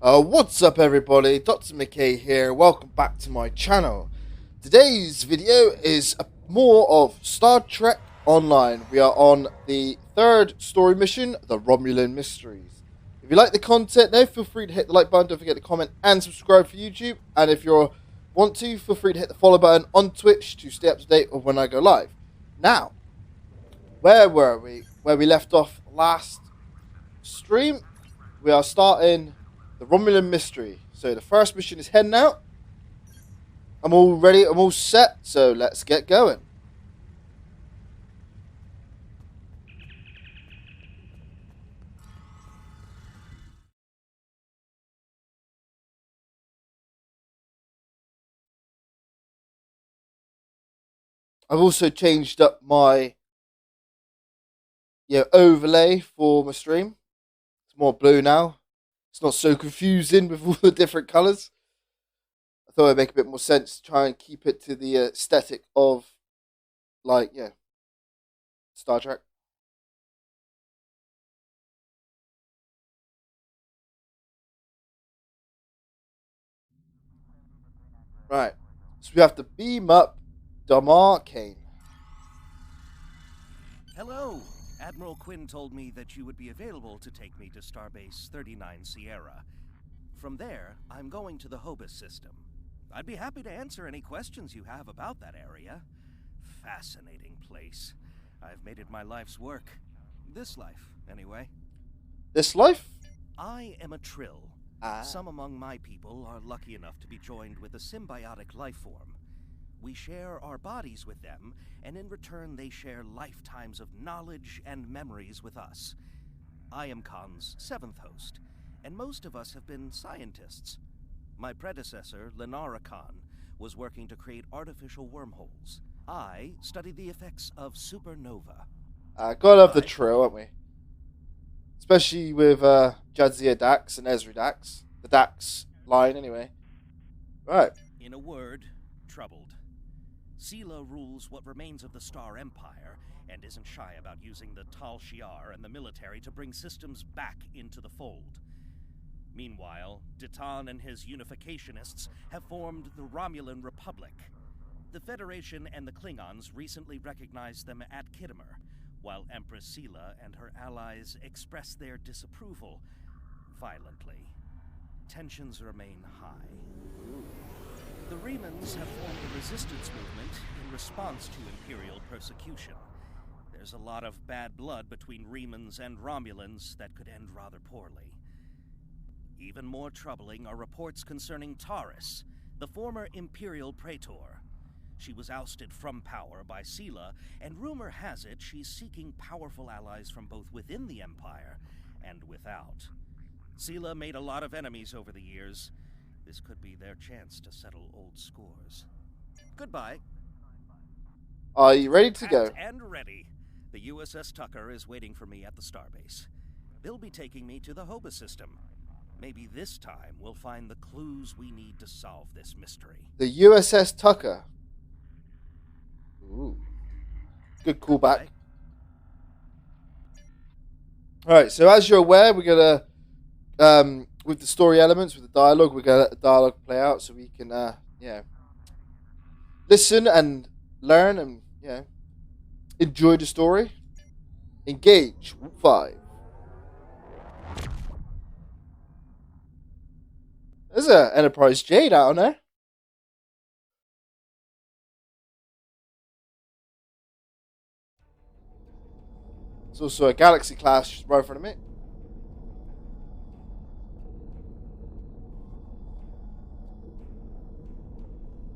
What's up everybody, Dr. McKay here, welcome back to my channel. Today's video is more of Star Trek Online. We are on the third story mission, the Romulan Mysteries. If you like the content now, feel free to hit the like button, don't forget to comment and subscribe for YouTube. And if you want to, feel free to hit the follow button on Twitch to stay up to date of when I go live. Now, where were we? Where we left off last stream, we are starting the Romulan mystery. So the first mission is heading out. I'm all ready, I'm all set, so let's get going. I've also changed up my overlay for my stream. It's more blue now. It's not so confusing with all the different colours. I thought it'd make a bit more sense to try and keep it to the aesthetic of, Star Trek. Right, so we have to beam up Damar Kane. Hello! Admiral Quinn told me that you would be available to take me to Starbase 39 Sierra. From there, I'm going to the Hobus system. I'd be happy to answer any questions you have about that area. Fascinating place. I've made it my life's work. This life, anyway. This life? I am a Trill. Some among my people are lucky enough to be joined with a symbiotic life form. We share our bodies with them, and in return they share lifetimes of knowledge and memories with us. I am Khan's seventh host, and most of us have been scientists. My predecessor, Lenara Khan, was working to create artificial wormholes. I studied the effects of supernova. Gotta love the trio, aren't we? Especially with Jadzia Dax and Ezri Dax. The Dax line, anyway. Right. In a word, troubled. Sela rules what remains of the Star Empire, and isn't shy about using the Tal Shiar and the military to bring systems back into the fold. Meanwhile, Ditan and his unificationists have formed the Romulan Republic. The Federation and the Klingons recently recognized them at Khitomer, while Empress Sela and her allies express their disapproval violently. Tensions remain high. The Remans have formed a resistance movement in response to Imperial persecution. There's a lot of bad blood between Remans and Romulans that could end rather poorly. Even more troubling are reports concerning Taurus, the former Imperial Praetor. She was ousted from power by Sela, and rumor has it she's seeking powerful allies from both within the Empire and without. Sela made a lot of enemies over the years. This could be their chance to settle old scores. Goodbye. Are you ready to go? And ready. The USS Tucker is waiting for me at the starbase. They'll be taking me to the Hobus system. Maybe this time we'll find the clues we need to solve this mystery. The USS Tucker. Ooh. Good callback. Alright, so as you're aware, we're gonna with the story elements, with the dialogue, we're gonna let the dialogue play out so we can listen and learn and enjoy the story. Engage. 5. There's a Enterprise Jade out on there. There's also a Galaxy class right in front of me.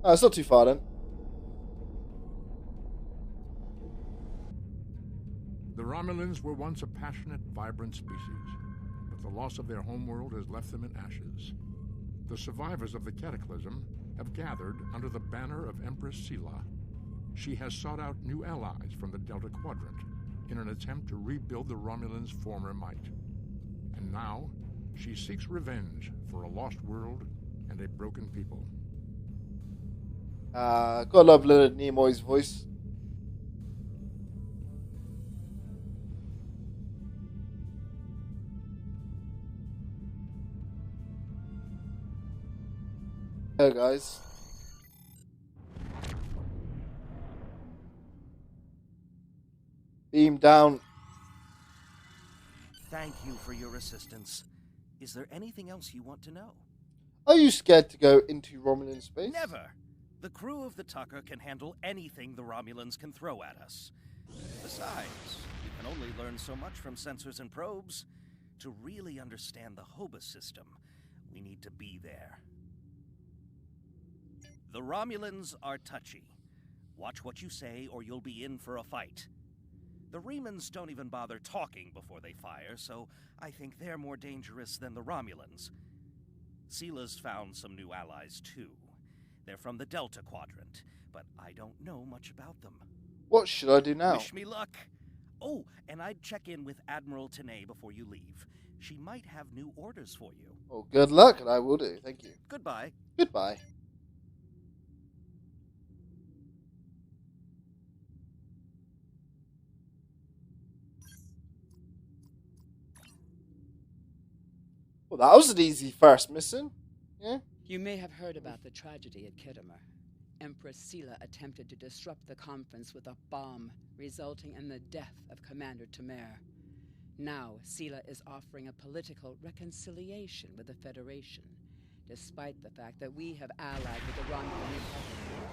Oh, it's not too far then. The Romulans were once a passionate, vibrant species, but the loss of their homeworld has left them in ashes. The survivors of the cataclysm have gathered under the banner of Empress Sela. She has sought out new allies from the Delta Quadrant in an attempt to rebuild the Romulans' former might. And now, she seeks revenge for a lost world and a broken people. Gotta love Leonard Nimoy's voice. Go, guys. Beam down. Thank you for your assistance. Is there anything else you want to know? Are you scared to go into Romulan space? Never! The crew of the Tucker can handle anything the Romulans can throw at us. Besides, you can only learn so much from sensors and probes. To really understand the Hobus system, we need to be there. The Romulans are touchy. Watch what you say or you'll be in for a fight. The Remans don't even bother talking before they fire, so I think they're more dangerous than the Romulans. Seela's found some new allies, too. They're from the Delta Quadrant, but I don't know much about them. What should I do now? Wish me luck. Oh, and I'd check in with Admiral Tanay before you leave. She might have new orders for you. Oh, good luck, and I will do. Thank you. Goodbye. Goodbye. Well, that was an easy first mission. Yeah. You may have heard about the tragedy at Khitomer. Empress Seela attempted to disrupt the conference with a bomb, resulting in the death of Commander Tamer. Now, Seela is offering a political reconciliation with the Federation, despite the fact that we have allied with the Romulan Republic.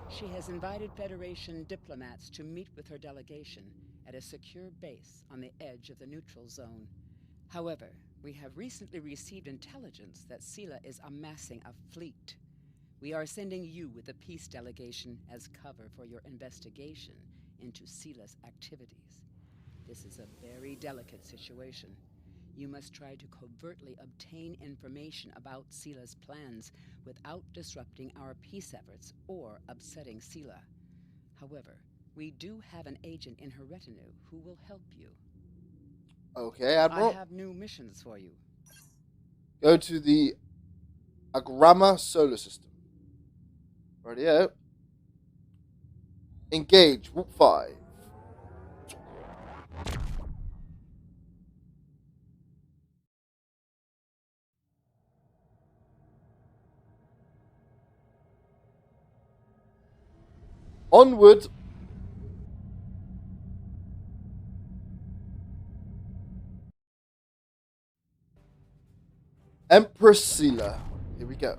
She has invited Federation diplomats to meet with her delegation at a secure base on the edge of the neutral zone. However, we have recently received intelligence that Seela is amassing a fleet. We are sending you with the peace delegation as cover for your investigation into Seela's activities. This is a very delicate situation. You must try to covertly obtain information about Seela's plans without disrupting our peace efforts or upsetting Seela. However, we do have an agent in her retinue who will help you. Okay, Admiral. I have new missions for you. Go to the Agrama solar system. Ready out. Engage. Warp 5. Onward. Empress Seela. Here we go.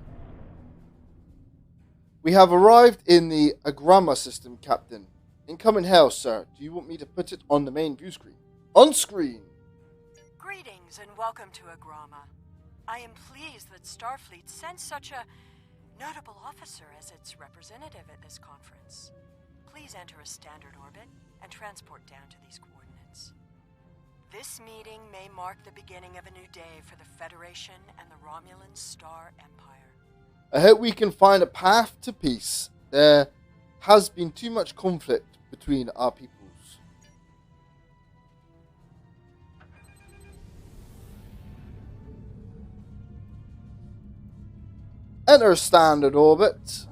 We have arrived in the Agrama system, Captain. Incoming hail, sir. Do you want me to put it on the main view screen? On screen! Greetings and welcome to Agrama. I am pleased that Starfleet sent such a notable officer as its representative at this conference. Please enter a standard orbit and transport down to these coordinates. This meeting may mark the beginning of a new day for the Federation and the Romulan Star Empire. I hope we can find a path to peace. There has been too much conflict between our peoples. Enter standard orbit.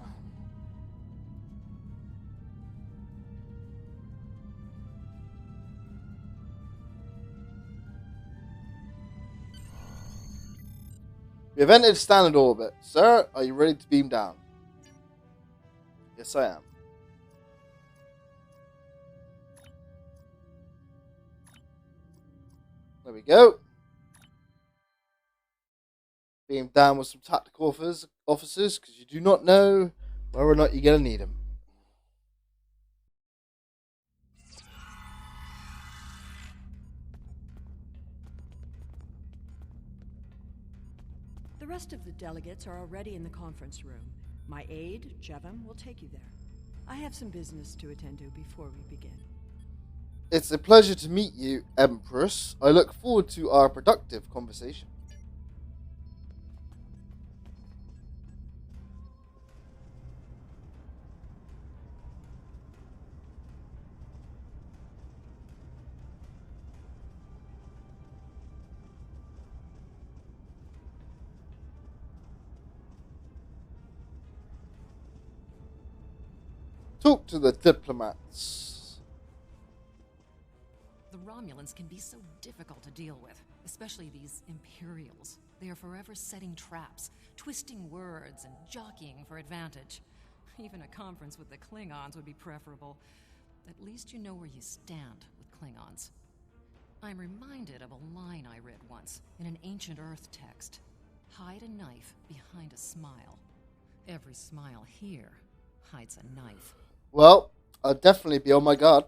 We have entered standard orbit. Sir, are you ready to beam down? Yes, I am. There we go. Beam down with some tactical officers, because you do not know whether or not you're going to need them. The rest of the delegates are already in the conference room. My aide, Jevon, will take you there. I have some business to attend to before we begin. It's a pleasure to meet you, Empress. I look forward to our productive conversation. Talk to the diplomats. The Romulans can be so difficult to deal with, especially these Imperials. They are forever setting traps, twisting words, and jockeying for advantage. Even a conference with the Klingons would be preferable. At least you know where you stand with Klingons. I'm reminded of a line I read once in an ancient Earth text. Hide a knife behind a smile. Every smile here hides a knife. Well, I'll definitely be on my guard.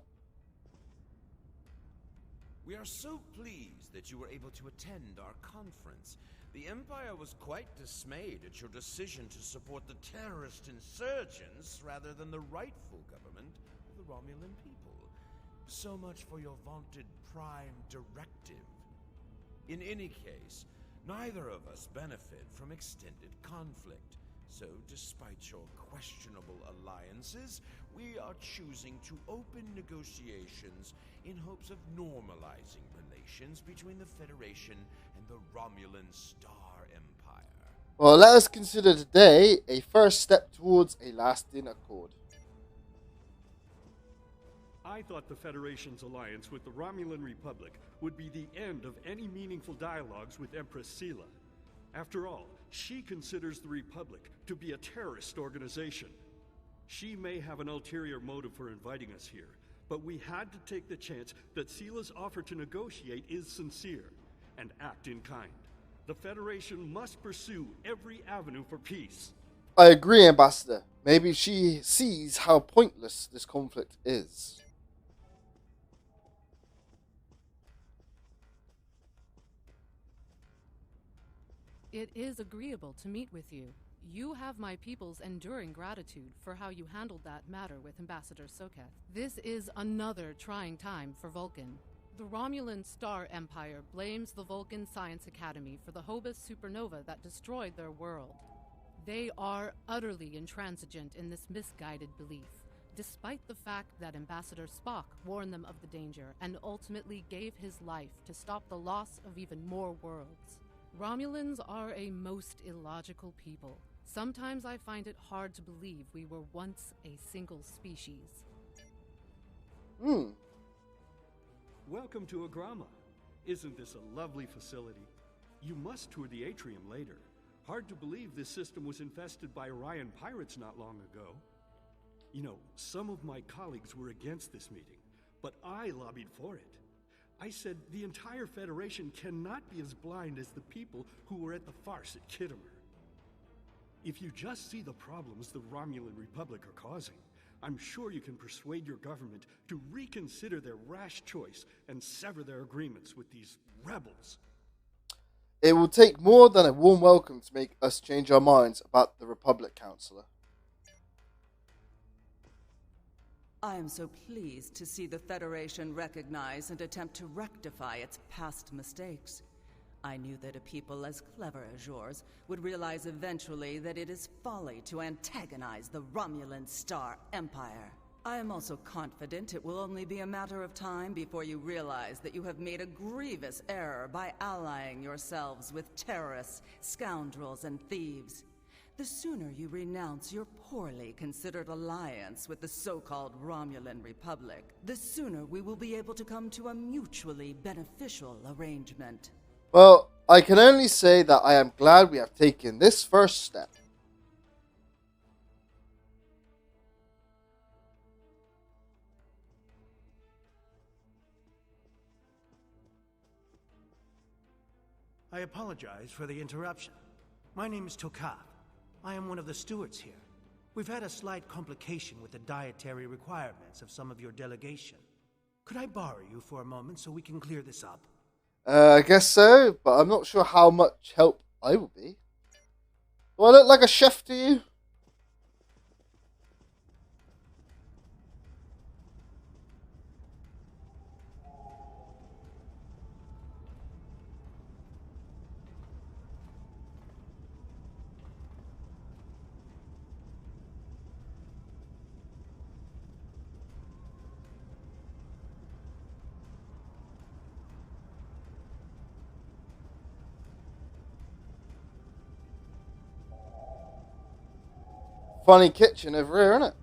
We are so pleased that you were able to attend our conference. The Empire was quite dismayed at your decision to support the terrorist insurgents rather than the rightful government of the Romulan people. So much for your vaunted Prime Directive. In any case, neither of us benefit from extended conflict. So, despite your questionable alliances, we are choosing to open negotiations in hopes of normalizing relations between the Federation and the Romulan Star Empire. Well, let us consider today a first step towards a lasting accord. I thought the Federation's alliance with the Romulan Republic would be the end of any meaningful dialogues with Empress Sela. After all, she considers the Republic to be a terrorist organization. She may have an ulterior motive for inviting us here, but we had to take the chance that Sela's offer to negotiate is sincere and act in kind. The Federation must pursue every avenue for peace. I agree, Ambassador. Maybe she sees how pointless this conflict is. It is agreeable to meet with you. You have my people's enduring gratitude for how you handled that matter with Ambassador Soketh. This is another trying time for Vulcan. The Romulan Star Empire blames the Vulcan Science Academy for the Hobus supernova that destroyed their world. They are utterly intransigent in this misguided belief, despite the fact that Ambassador Spock warned them of the danger and ultimately gave his life to stop the loss of even more worlds. Romulans are a most illogical people. Sometimes I find it hard to believe we were once a single species. Welcome to Agrama. Isn't this a lovely facility? You must tour the atrium later. Hard to believe this system was infested by Orion pirates not long ago. You know, some of my colleagues were against this meeting, but I lobbied for it. I said the entire Federation cannot be as blind as the people who were at the farce at Khitomer. If you just see the problems the Romulan Republic are causing, I'm sure you can persuade your government to reconsider their rash choice and sever their agreements with these rebels. It will take more than a warm welcome to make us change our minds about the Republic, Counselor. I am so pleased to see the Federation recognize and attempt to rectify its past mistakes. I knew that a people as clever as yours would realize eventually that it is folly to antagonize the Romulan Star Empire. I am also confident it will only be a matter of time before you realize that you have made a grievous error by allying yourselves with terrorists, scoundrels, and thieves. The sooner you renounce your poorly considered alliance with the so-called Romulan Republic, the sooner we will be able to come to a mutually beneficial arrangement. Well, I can only say that I am glad we have taken this first step. I apologize for the interruption. My name is Tokav. I am one of the stewards here. We've had a slight complication with the dietary requirements of some of your delegation. Could I borrow you for a moment so we can clear this up? I guess so, but I'm not sure how much help I will be. Do I look like a chef to you? Funny kitchen over here, isn't it?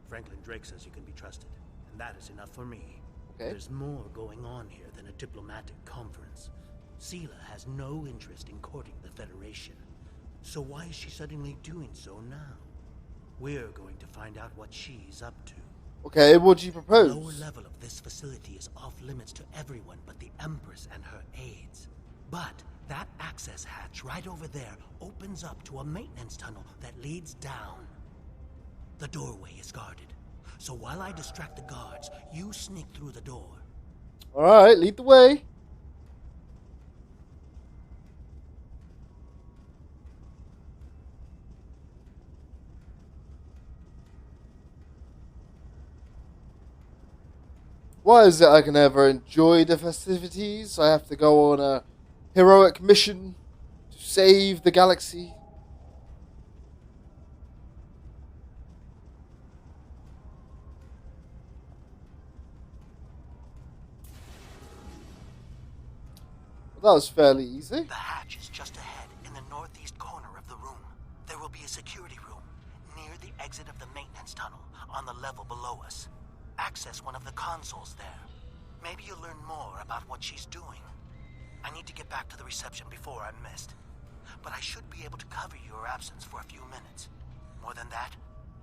Franklin Drake says you can be trusted. and that is enough for me. Okay. There's more going on here than a diplomatic conference. Sela has no interest in courting the Federation. So why is she suddenly doing so now? We're going to find out what she's up to. Okay, what do you propose? The lower level of this facility is off limits to everyone but the Empress and her aides. But that access hatch right over there opens up to a maintenance tunnel that leads down. The doorway is guarded. So while I distract the guards, you sneak through the door. Alright, lead the way. Why is it I can never enjoy the festivities? I have to go on a heroic mission to save the galaxy. Well, that was fairly easy. The hatch is just ahead in the northeast corner of the room. There will be a security room near the exit of the maintenance tunnel on the level below us. Access one of the consoles there. Maybe you'll learn more about what she's doing. I need to get back to the reception before I'm missed. But I should be able to cover your absence for a few minutes. More than that,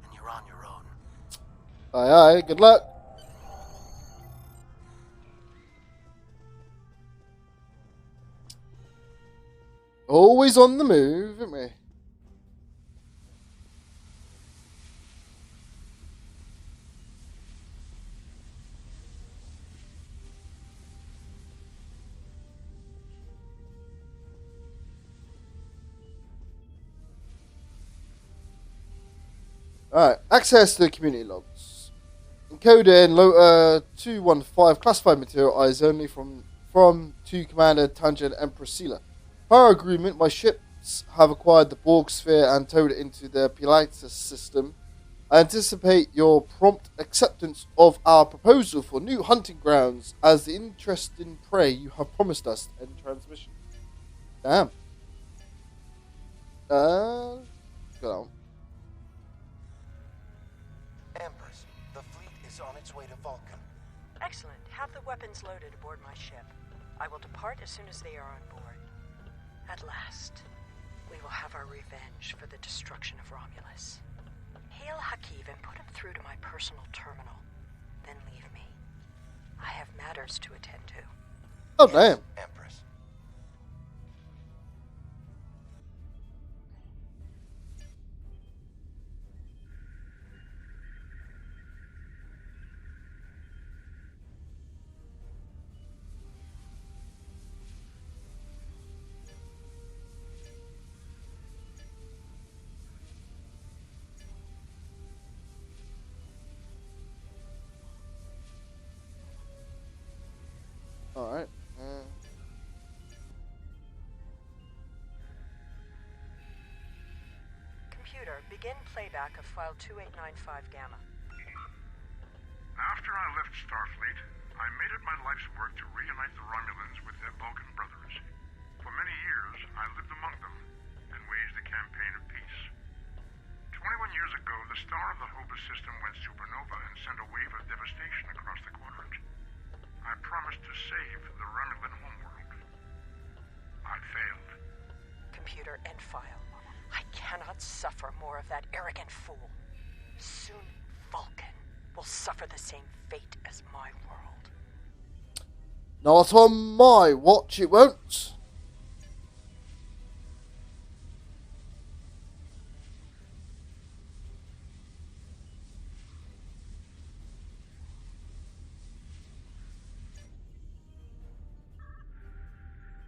and you're on your own. Aye, aye, good luck. Always on the move, aren't we? Alright, access to the community logs. Encoder in Lota 215, classified material eyes only from to Commander Tangent Empress Sela. Per agreement, my ships have acquired the Borg sphere and towed it into the Pilatus system. I anticipate your prompt acceptance of our proposal for new hunting grounds as the interesting prey you have promised us in transmission. Damn. Go on. Empress, the fleet is on its way to Vulcan. Excellent. Have the weapons loaded aboard my ship. I will depart as soon as they are on board. At last, we will have our revenge for the destruction of Romulus. Hail Hakiv and put him through to my personal terminal. Then leave me. I have matters to attend to. Oh, damn. Empress. Alright. Computer, begin playback of file 2895 Gamma. After I left Starfleet, I made it my life's work to reunite the Romulans with their Vulcan brothers. For many years, I lived among them and waged a campaign of peace. 21 years ago, the star of the Hobus system went supernova and sent a wave of devastation across the quadrant. I promised to save the Romulan homeworld. I failed. Computer, end file. I cannot suffer more of that arrogant fool. Soon, Vulcan will suffer the same fate as my world. Not on my watch, it won't.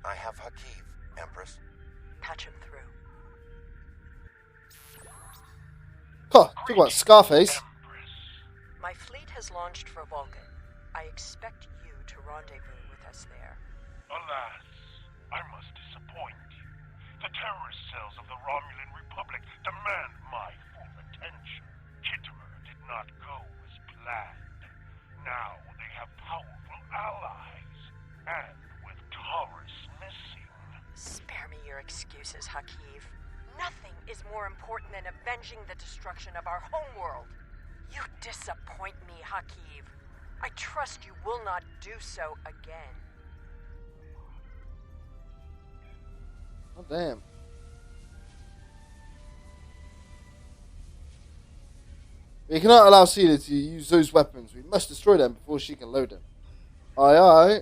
I have Hakiv, Empress. Patch him through. Huh, talk about Scarface. My fleet has launched for Vulcan. I expect you to rendezvous with us there. Alas, I must disappoint you. The terrorist cells of the Romulan Republic demand my full attention. Kittimer did not go as planned. Now they have powerful allies, and with Taurus missing. Spare me your excuses, Hakiv. Nothing is more important than avenging the destruction of our homeworld. You disappoint me, Hakiv. I trust you will not do so again. Oh, damn. We cannot allow Celia to use those weapons. We must destroy them before she can load them. Aye, aye.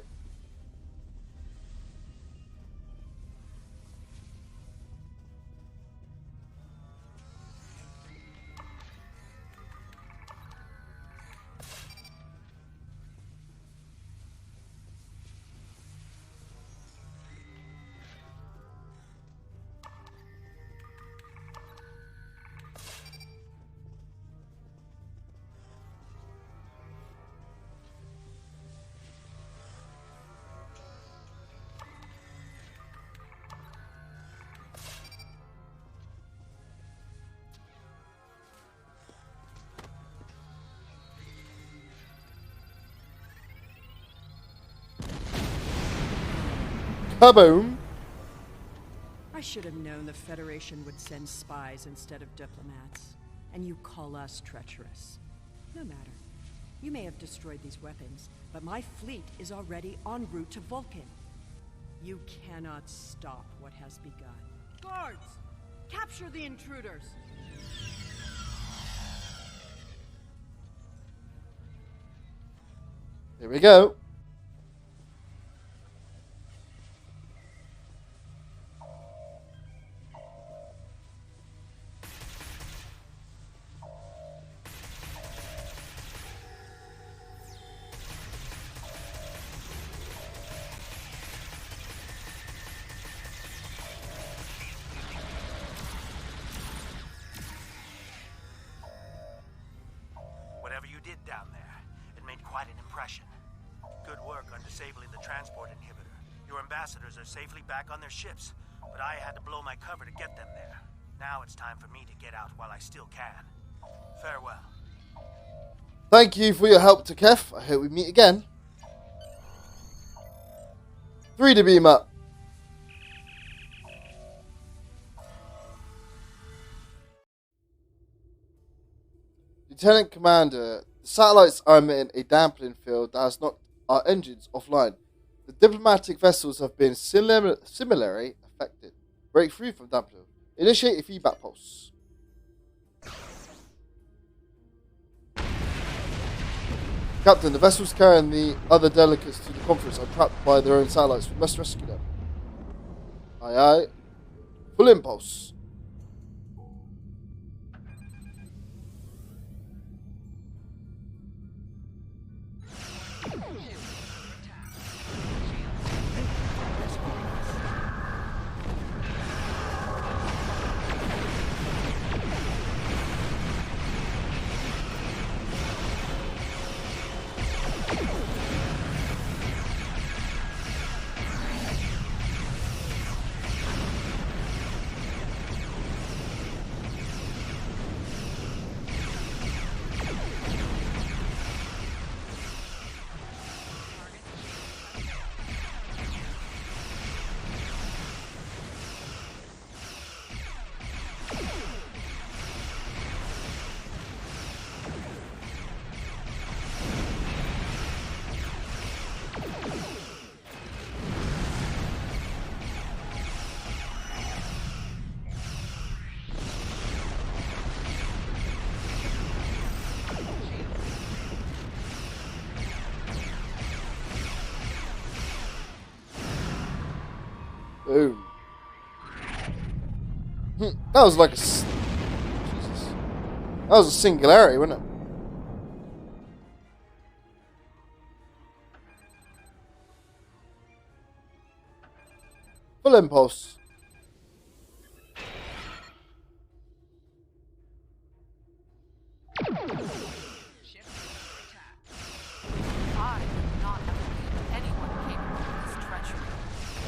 Kaboom! I should have known the Federation would send spies instead of diplomats. And you call us treacherous. No matter. You may have destroyed these weapons, but my fleet is already en route to Vulcan. You cannot stop what has begun. Guards! Capture the intruders! Here we go. Whatever you did down there, it made quite an impression. Good work on disabling the transport inhibitor. Your ambassadors are safely back on their ships, but I had to blow my cover to get them there. Now it's time for me to get out while I still can. Farewell. Thank you for your help, Takef. I hope we meet again. 3 to beam up. Lieutenant Commander, the satellites are emitting a dampening field that has knocked our engines offline. The diplomatic vessels have been similarly affected. Break free from dampening. Initiate a feedback pulse. Captain, the vessels carrying the other delegates to the conference are trapped by their own satellites. We must rescue them. Aye, aye. Full impulse. Boom. That was like a... Jesus. That was a singularity, wasn't it? Full impulse.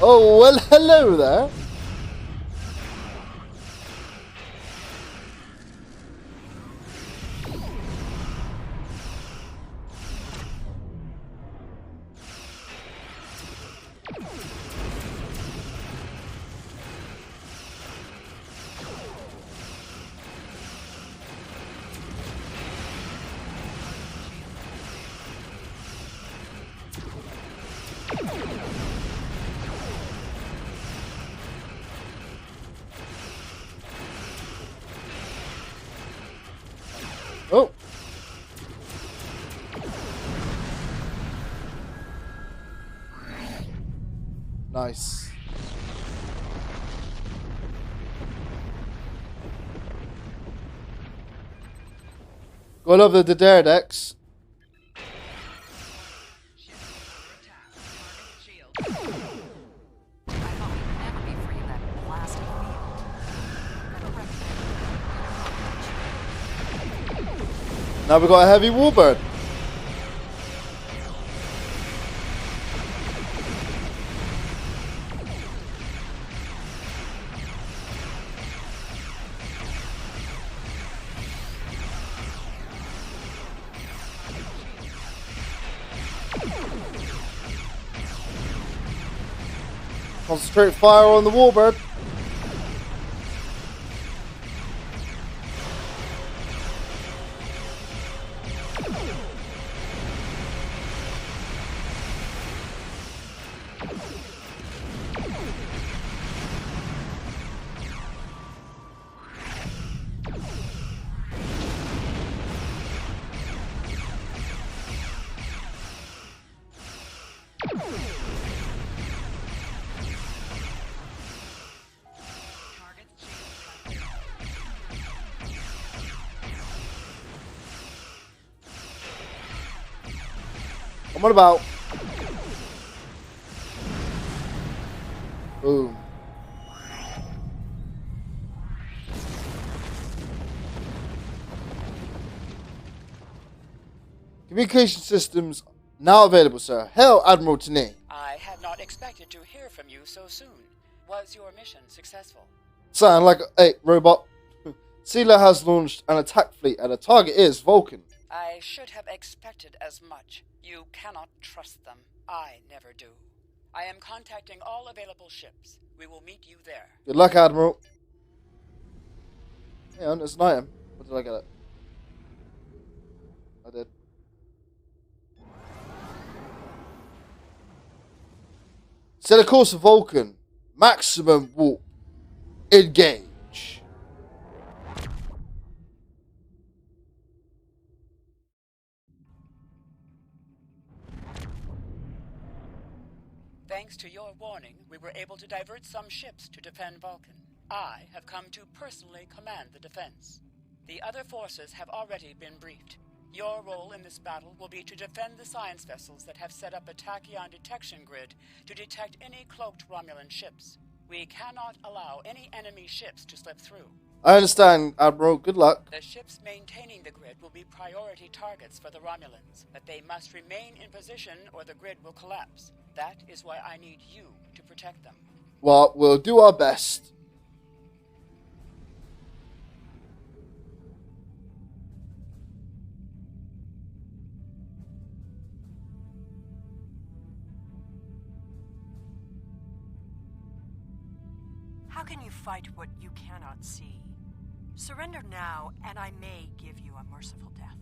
Oh, well, hello there. Oh. Nice. Go love the dare decks. Now we've got a heavy warbird. Concentrate fire on the warbird. What about? Boom. Communication systems now available, sir. Hail, Admiral Tene. I had not expected to hear from you so soon. Was your mission successful? Sound like a robot. Sela has launched an attack fleet and the target is Vulcan. I should have expected as much. You cannot trust them. I never do. I am contacting all available ships. We will meet you there. Good luck, Admiral. Yeah, it's an item. What did I get it? I did. Set a course for Vulcan. Maximum warp. Engage. Thanks to your warning, we were able to divert some ships to defend Vulcan. I have come to personally command the defense. The other forces have already been briefed. Your role in this battle will be to defend the science vessels that have set up a tachyon detection grid to detect any cloaked Romulan ships. We cannot allow any enemy ships to slip through. I understand, Admiral. Good luck. The ships maintaining the grid will be priority targets for the Romulans, but they must remain in position or the grid will collapse. That is why I need you to protect them. Well, we'll do our best. How can you fight what you cannot see? Surrender now, and I may give you a merciful death.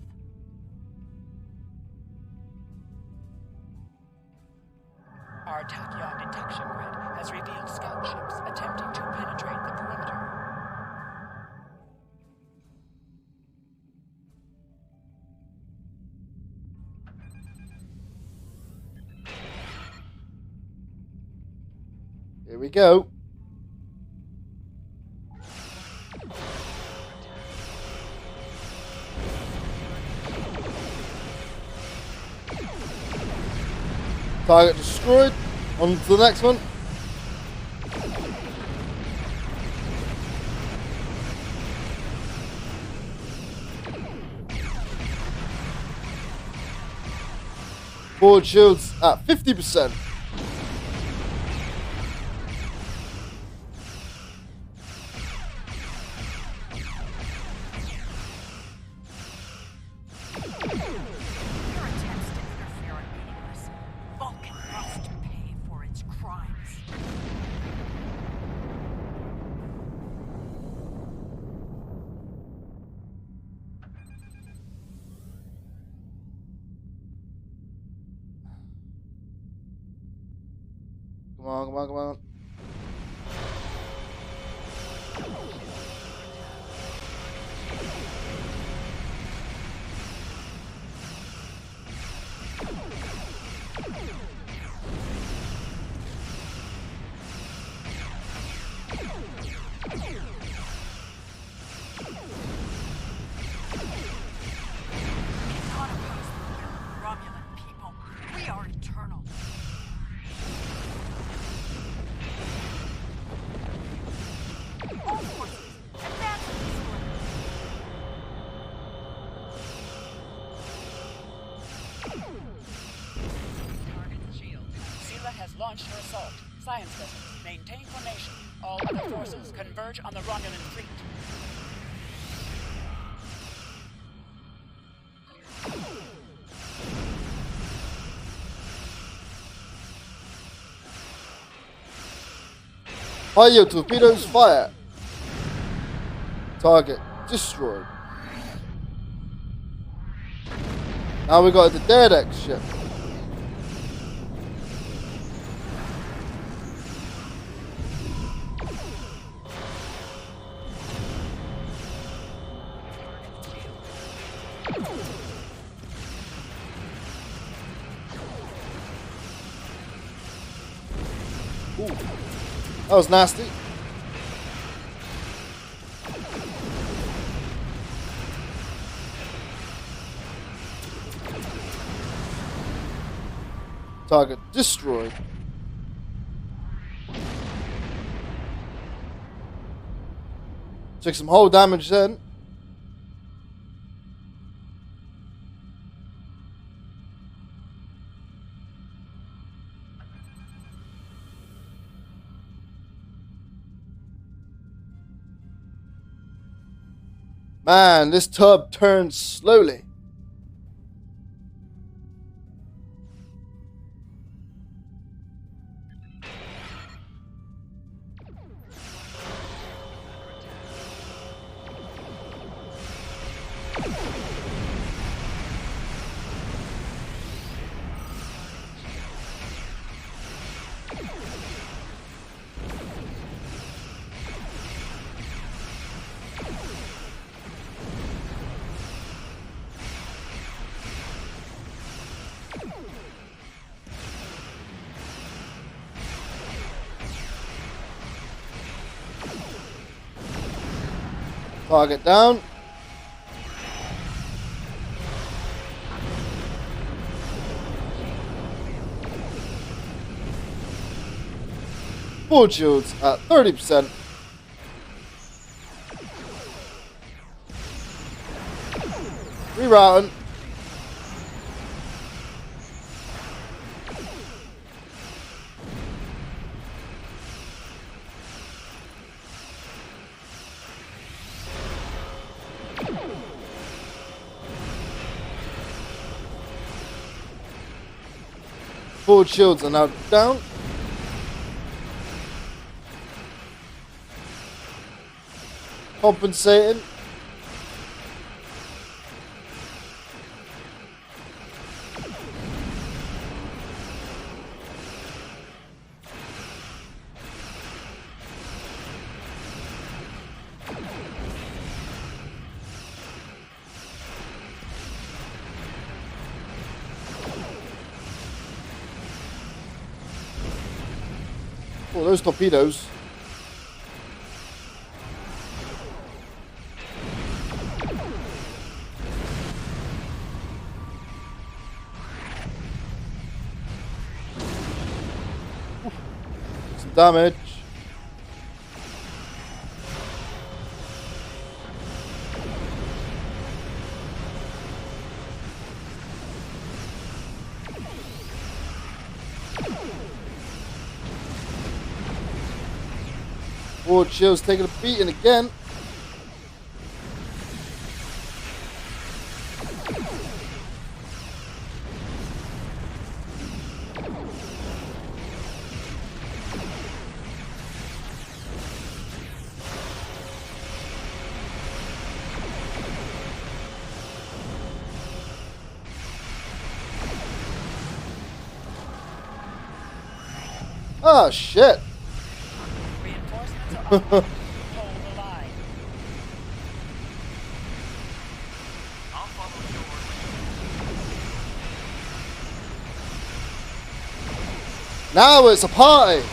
Our tachyon detection grid has revealed scout ships attempting to penetrate the perimeter. Here we go. Target destroyed. On to the next one. Forward shields at 50%. Come on, come on, come on. science vessels. Maintain formation. All other forces converge on the Romulan fleet. High-yield torpedoes fire. Target destroyed. Now we got the dead X ship. Ooh, that was nasty. Target destroyed. Took some hull damage then. Man, this tub turns slowly. Target down. Full shields at 30%. Rerouting. Forward shields are now down. Compensating. Oh, those torpedoes. Oof. Some damage. Forward shields taking a beating again. Ah, shit. Hold the line. Now it's a party.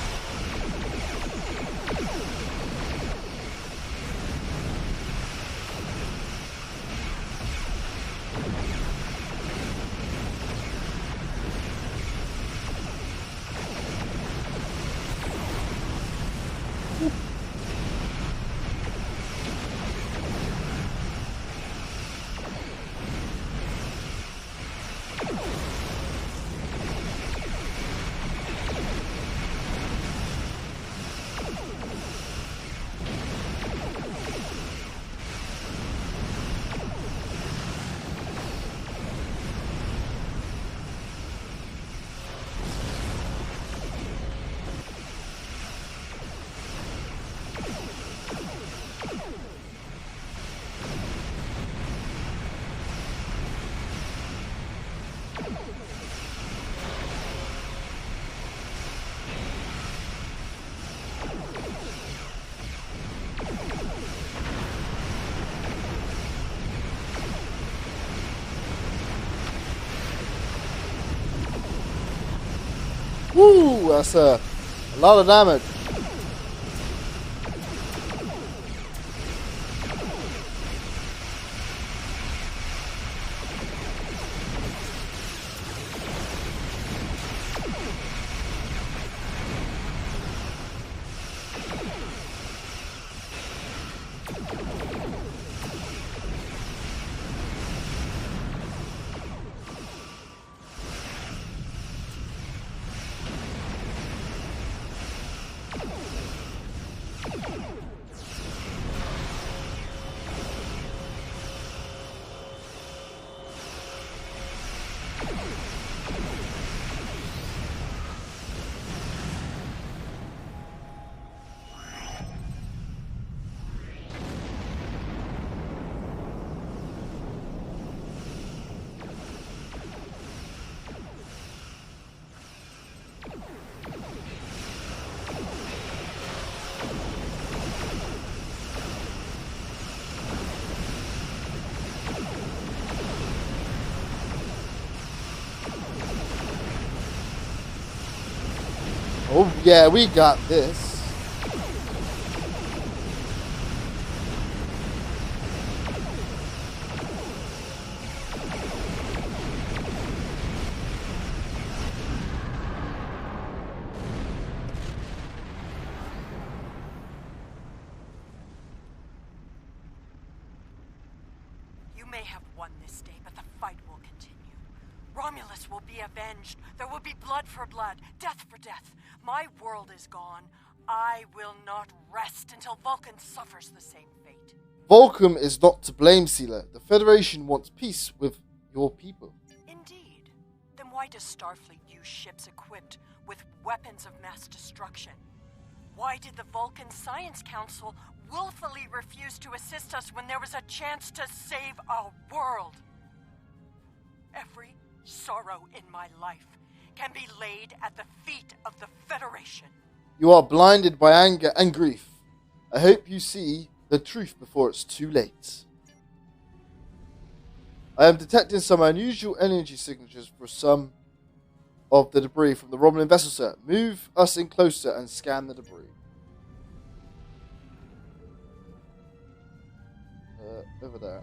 Woo! That's a lot of damage. Oh yeah, we got this. You may have won this day, but the fight will continue. Romulus will be avenged. There will be blood for blood, death for death. My world is gone. I will not rest until Vulcan suffers the same fate. Vulcan is not to blame, Sealer. The Federation wants peace with your people. Indeed. Then why does Starfleet use ships equipped with weapons of mass destruction? Why did the Vulcan Science Council willfully refuse to assist us when there was a chance to save our world? Every sorrow in my life can be laid at the feet of the Federation. You are blinded by anger and grief. I hope you see the truth before it's too late. I am detecting some unusual energy signatures for some of the debris from the Romulan vessel, sir. Move us in closer and scan the debris. Over there.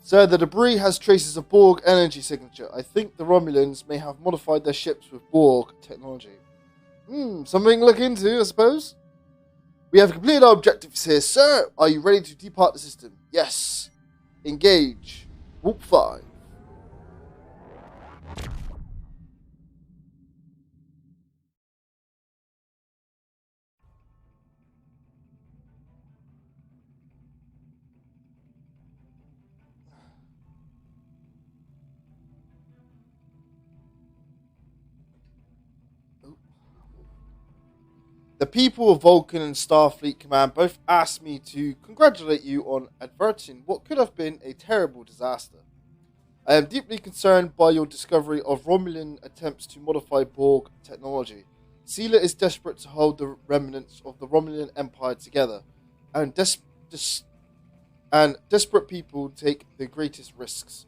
So the debris has traces of Borg energy signature. I think the Romulans may have modified their ships with Borg technology. Something to look into, I suppose. We have completed our objectives here, sir. Are you ready to depart the system? Yes. Engage. Warp 5. The people of Vulcan and Starfleet Command both asked me to congratulate you on averting what could have been a terrible disaster. I am deeply concerned by your discovery of Romulan attempts to modify Borg technology. Sela is desperate to hold the remnants of the Romulan Empire together, and desperate people take the greatest risks.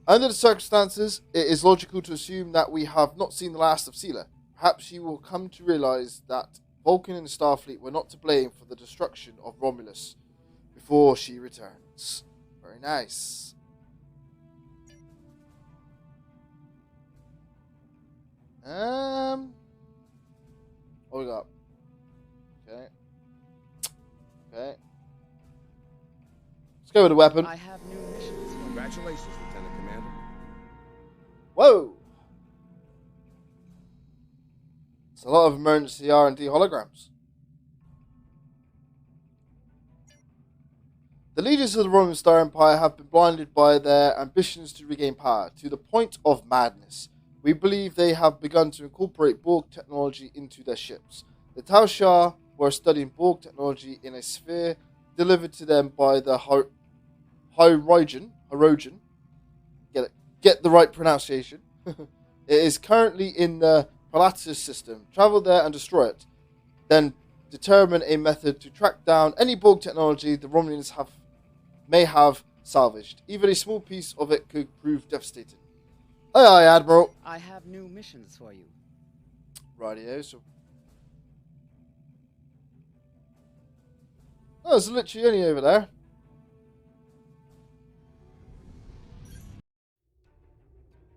Under the circumstances, it is logical to assume that we have not seen the last of Sela. Perhaps you will come to realize that Vulcan and Starfleet were not to blame for the destruction of Romulus before she returns. Very nice. What we got? Okay. Let's go with the weapon. I have new missions. Congratulations, Lieutenant Commander. Whoa! It's a lot of emergency R&D holograms. The leaders of the Roman Star Empire have been blinded by their ambitions to regain power, to the point of madness. We believe they have begun to incorporate Borg technology into their ships. The Tal Shah were studying Borg technology in a sphere delivered to them by the Hirogen. Get the right pronunciation. It is currently in the Pilatus system. Travel there and destroy it. Then determine a method to track down any Borg technology the Romulans may have salvaged. Even a small piece of it could prove devastating. Aye, aye, Admiral. I have new missions for you. Rightio, so... Oh, it's literally only over there.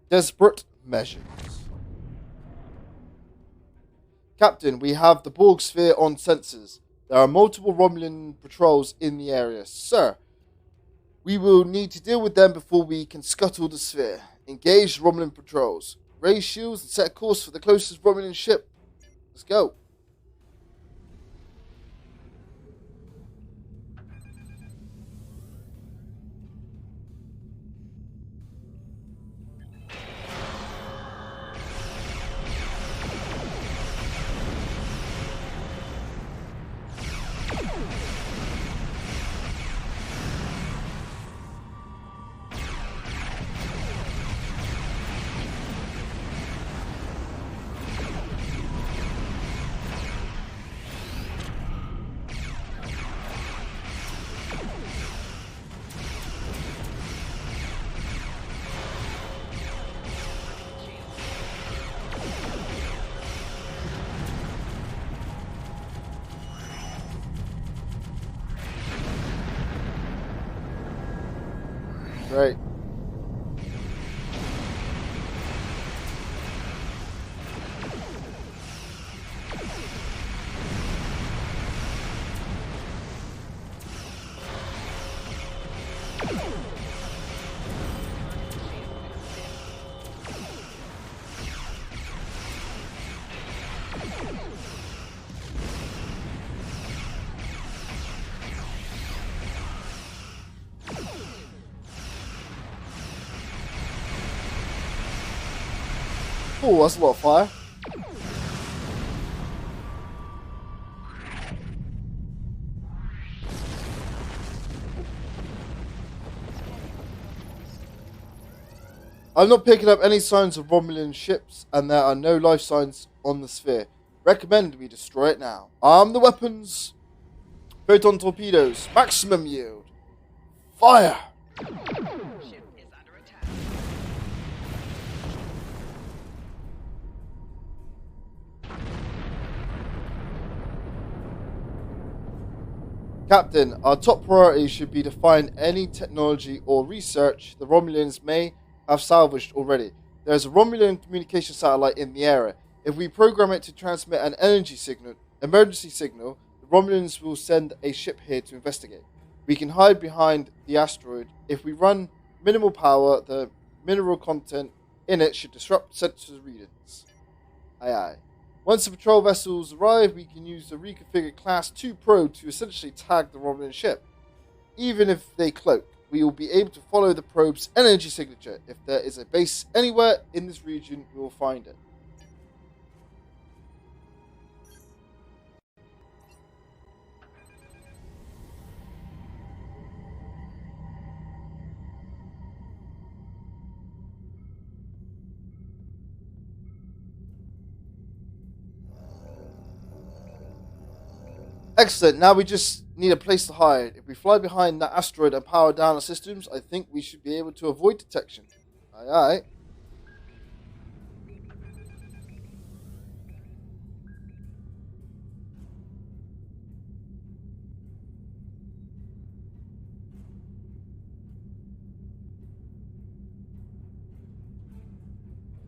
Desperate measures. Captain, we have the Borg sphere on sensors. There are multiple Romulan patrols in the area. Sir, we will need to deal with them before we can scuttle the sphere. Engage Romulan patrols. Raise shields and set a course for the closest Romulan ship. Let's go. Great. Oh, that's a lot of fire. I'm not picking up any signs of Romulan ships, and there are no life signs on the sphere. Recommend we destroy it now. Arm the weapons. Photon torpedoes. Maximum yield. Fire! Captain, our top priority should be to find any technology or research the Romulans may have salvaged already. There is a Romulan communication satellite in the area. If we program it to transmit an emergency signal, the Romulans will send a ship here to investigate. We can hide behind the asteroid. If we run minimal power, the mineral content in it should disrupt sensor readings. Aye aye. Once the patrol vessels arrive, we can use the reconfigured Class 2 probe to essentially tag the Romulan ship. Even if they cloak, we will be able to follow the probe's energy signature. If there is a base anywhere in this region, we will find it. Excellent, now we just need a place to hide. If we fly behind that asteroid and power down our systems, I think we should be able to avoid detection. Aye aye.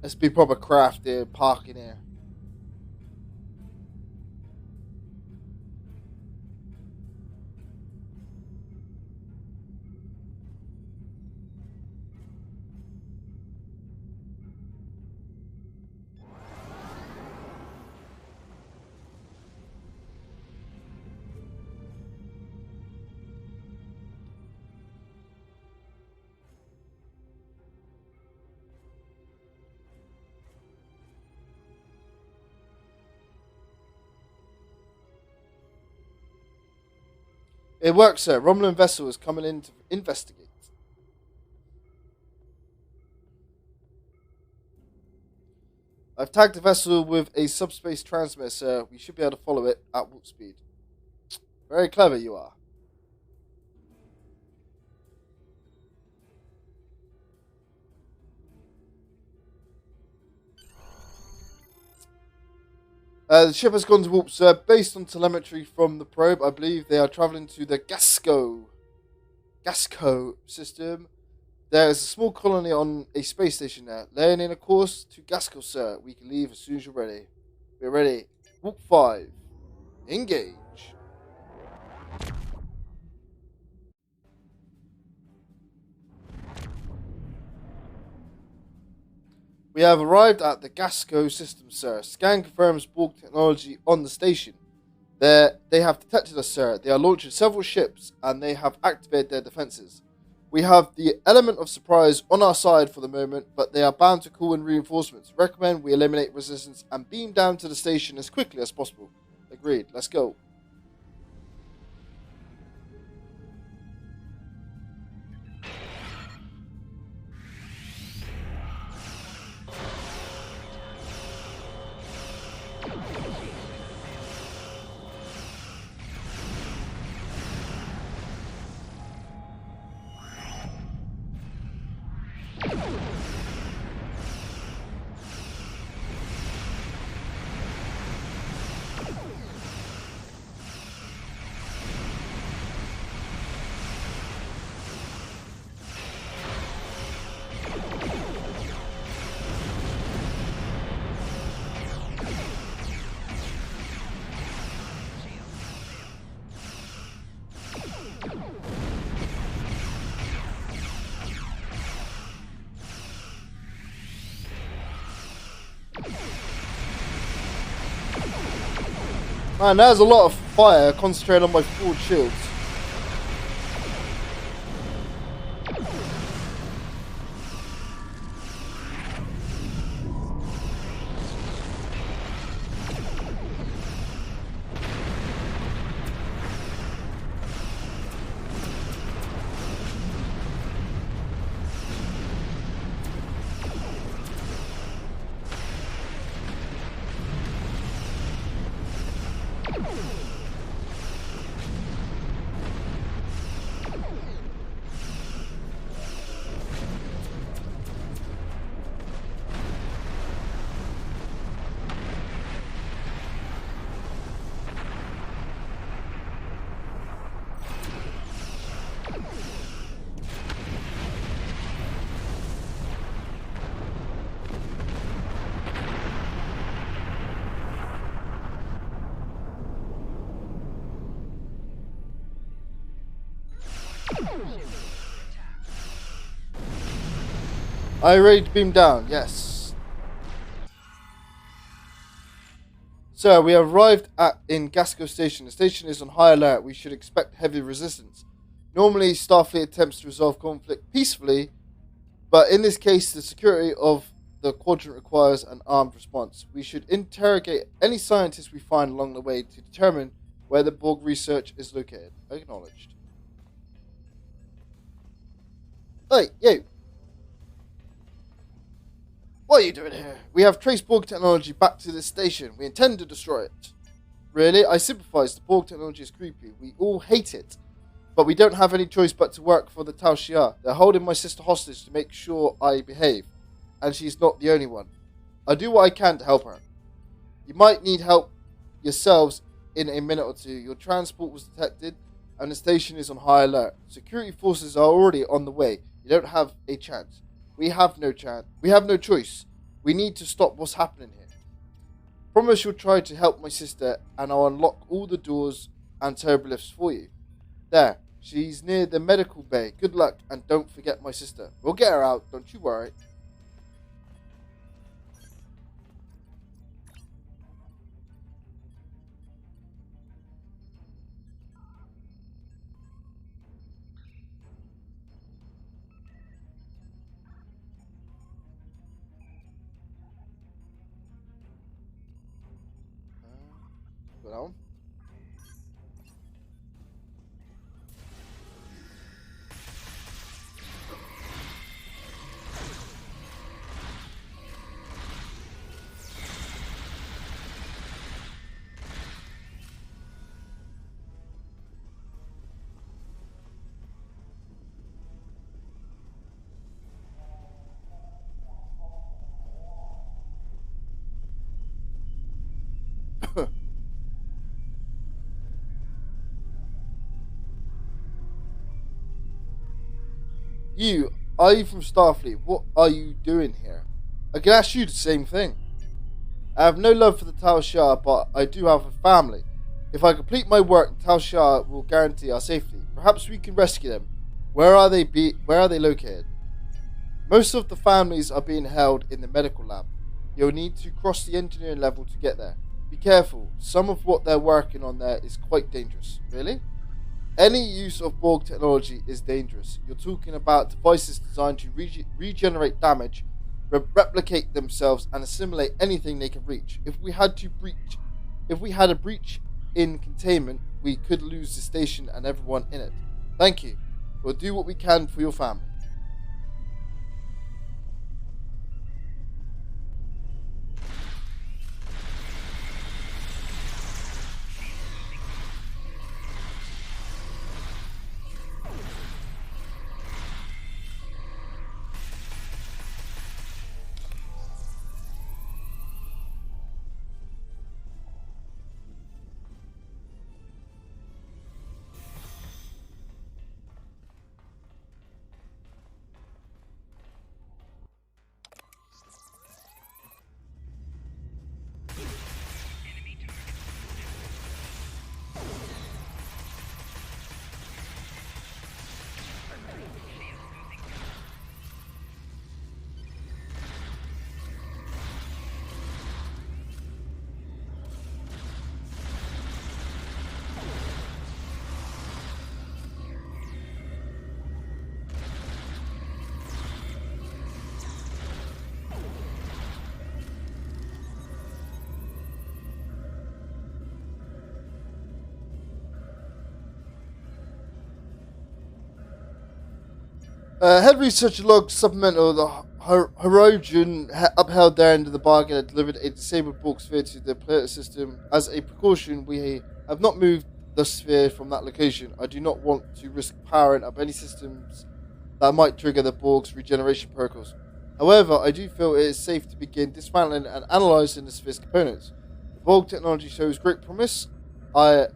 Let's be proper crafty parking here. It works, sir. Romulan vessel is coming in to investigate. I've tagged the vessel with a subspace transmitter, sir. We should be able to follow it at warp speed. Very clever you are. The ship has gone to warp, sir. Based on telemetry from the probe, I believe they are traveling to the Gasco system. There is a small colony on a space station there. Laying in a course to Gasco, sir. We can leave as soon as you're ready. We're ready. Warp 5. Engage. We have arrived at the Gasco system, sir. Scan confirms Borg technology on the station. They have detected us, sir. They are launching several ships, and they have activated their defenses. We have the element of surprise on our side for the moment, but they are bound to call in reinforcements. Recommend we eliminate resistance and beam down to the station as quickly as possible. Agreed. Let's go. Man, there's a lot of fire concentrated on my forward shields. Are you ready to beam down? Yes. Sir, we have arrived in Gasco Station. The station is on high alert. We should expect heavy resistance. Normally, Starfleet attempts to resolve conflict peacefully, but in this case, the security of the quadrant requires an armed response. We should interrogate any scientists we find along the way to determine where the Borg research is located. Acknowledged. Hey, you. What are you doing here? We have traced Borg technology back to this station. We intend to destroy it. Really? I sympathize. The Borg technology is creepy. We all hate it. But we don't have any choice but to work for the Tal Shiar. They're holding my sister hostage to make sure I behave. And she's not the only one. I do what I can to help her. You might need help yourselves in a minute or two. Your transport was detected and the station is on high alert. Security forces are already on the way. You don't have a chance. We have no chance. We have no choice. We need to stop what's happening here. Promise you'll try to help my sister and I'll unlock all the doors and turbolift's for you. There. She's near the medical bay. Good luck and don't forget my sister. We'll get her out. Don't you worry. Go down. You, are you from Starfleet? What are you doing here? I could ask you the same thing. I have no love for the Tal Shiar, but I do have a family. If I complete my work, the Tal Shiar will guarantee our safety. Perhaps we can rescue them. Where are they located? Most of the families are being held in the medical lab. You'll need to cross the engineering level to get there. Be careful. Some of what they're working on there is quite dangerous. Really? Any use of Borg technology is dangerous. You're talking about devices designed to regenerate damage, replicate themselves, and assimilate anything they can reach. If we had a breach in containment, we could lose the station and everyone in it. Thank you. We'll do what we can for your family. Head research log supplemental. The Hirogen upheld their end of the bargain and delivered a disabled Borg sphere to the planet system. As a precaution, we have not moved the sphere from that location. I do not want to risk powering up any systems that might trigger the Borg's regeneration protocols. However, I do feel it is safe to begin dismantling and analysing the sphere's components. The Borg technology shows great promise. I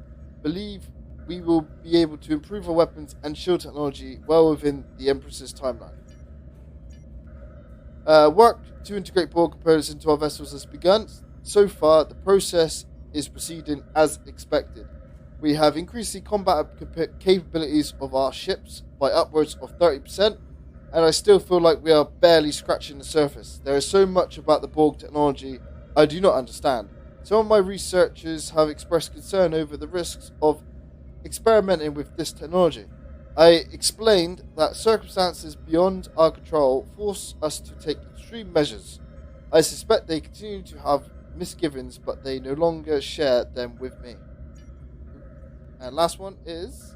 believe we will be able to improve our weapons and shield technology well within the Empress's timeline. Work to integrate Borg components into our vessels has begun. So far, the process is proceeding as expected. We have increased the combat capabilities of our ships by upwards of 30%, and I still feel like we are barely scratching the surface. There is so much about the Borg technology I do not understand. Some of my researchers have expressed concern over the risks of experimenting with this technology. I explained that circumstances beyond our control force us to take extreme measures. I suspect they continue to have misgivings, but they no longer share them with me. And last one is,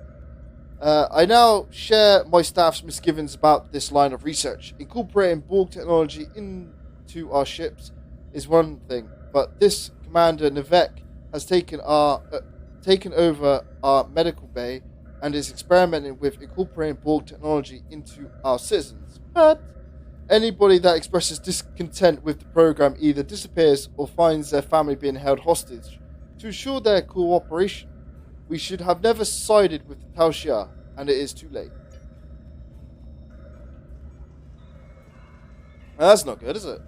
I now share my staff's misgivings about this line of research. Incorporating Borg technology into our ships is one thing, but this Commander Nevek has taken over our medical bay and is experimenting with incorporating Borg technology into our citizens. But anybody that expresses discontent with the program either disappears or finds their family being held hostage. To ensure their cooperation, we should have never sided with the Tal Shiar, and it is too late. Now, that's not good, is it?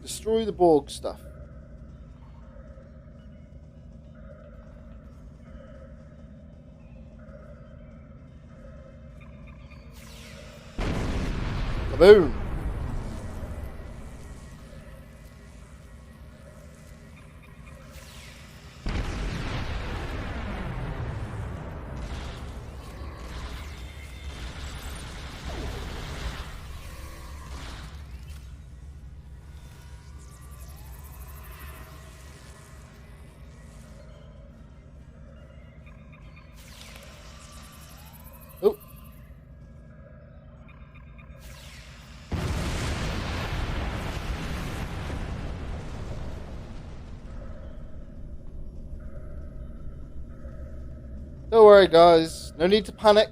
Destroy the Borg stuff. Kaboom! Oh. Don't worry, guys. No need to panic.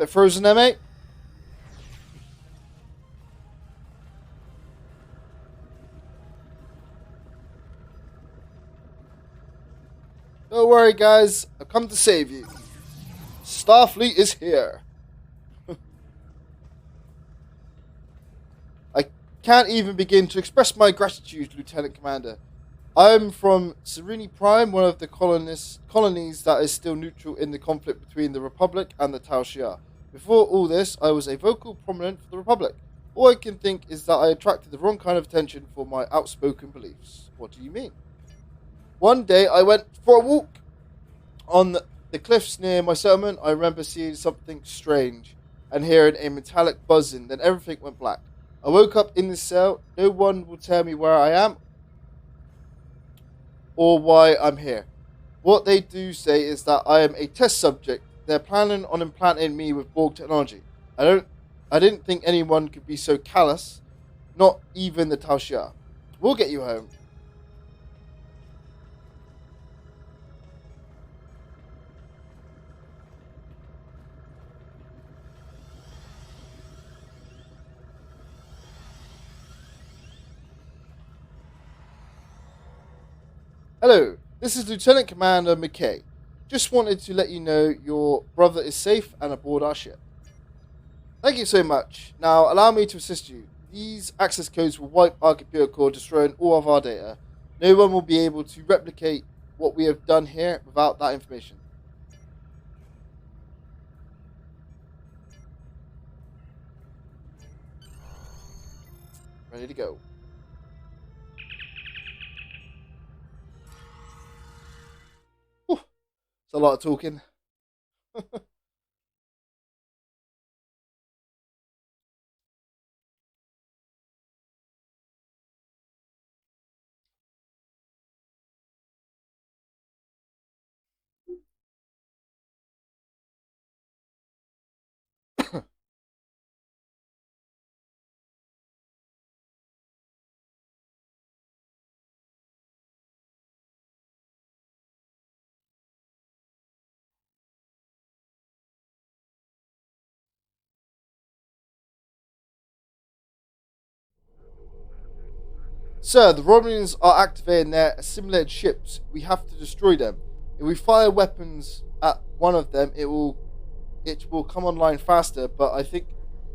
Bit frozen there, mate? Don't worry, guys. I've come to save you. Starfleet is here. I can't even begin to express my gratitude, Lieutenant Commander. I'm from Sereni Prime, one of the colonies that is still neutral in the conflict between the Republic and the Tal Shiar. Before all this, I was a vocal prominent for the Republic. All I can think is that I attracted the wrong kind of attention for my outspoken beliefs. What do you mean? One day I went for a walk on the cliffs near my settlement. I remember seeing something strange and hearing a metallic buzzing. Then everything went black. I woke up in the cell. No one will tell me where I am or why I'm here. What they do say is that I am a test subject. They're planning on implanting me with Borg technology. I didn't think anyone could be so callous. Not even the Tal Shiar. We'll get you home. Hello, this is Lieutenant Commander McKay. Just wanted to let you know your brother is safe and aboard our ship. Thank you so much. Now, allow me to assist you. These access codes will wipe our computer core, destroying all of our data. No one will be able to replicate what we have done here without that information. Ready to go. Whew. It's a lot of talking. Sir, the Romulans are activating their assimilated ships. We have to destroy them. If we fire weapons at one of them, it will come online faster, but I think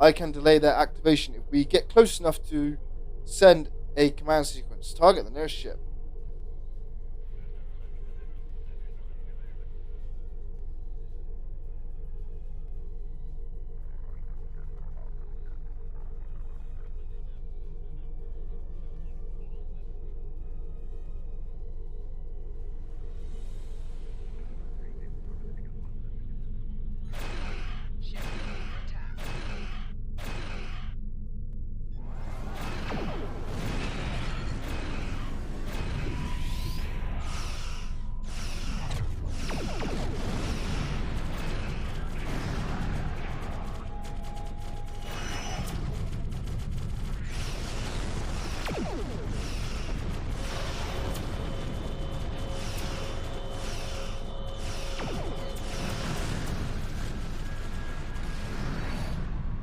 I can delay their activation if we get close enough to send a command sequence. Target the nearest ship.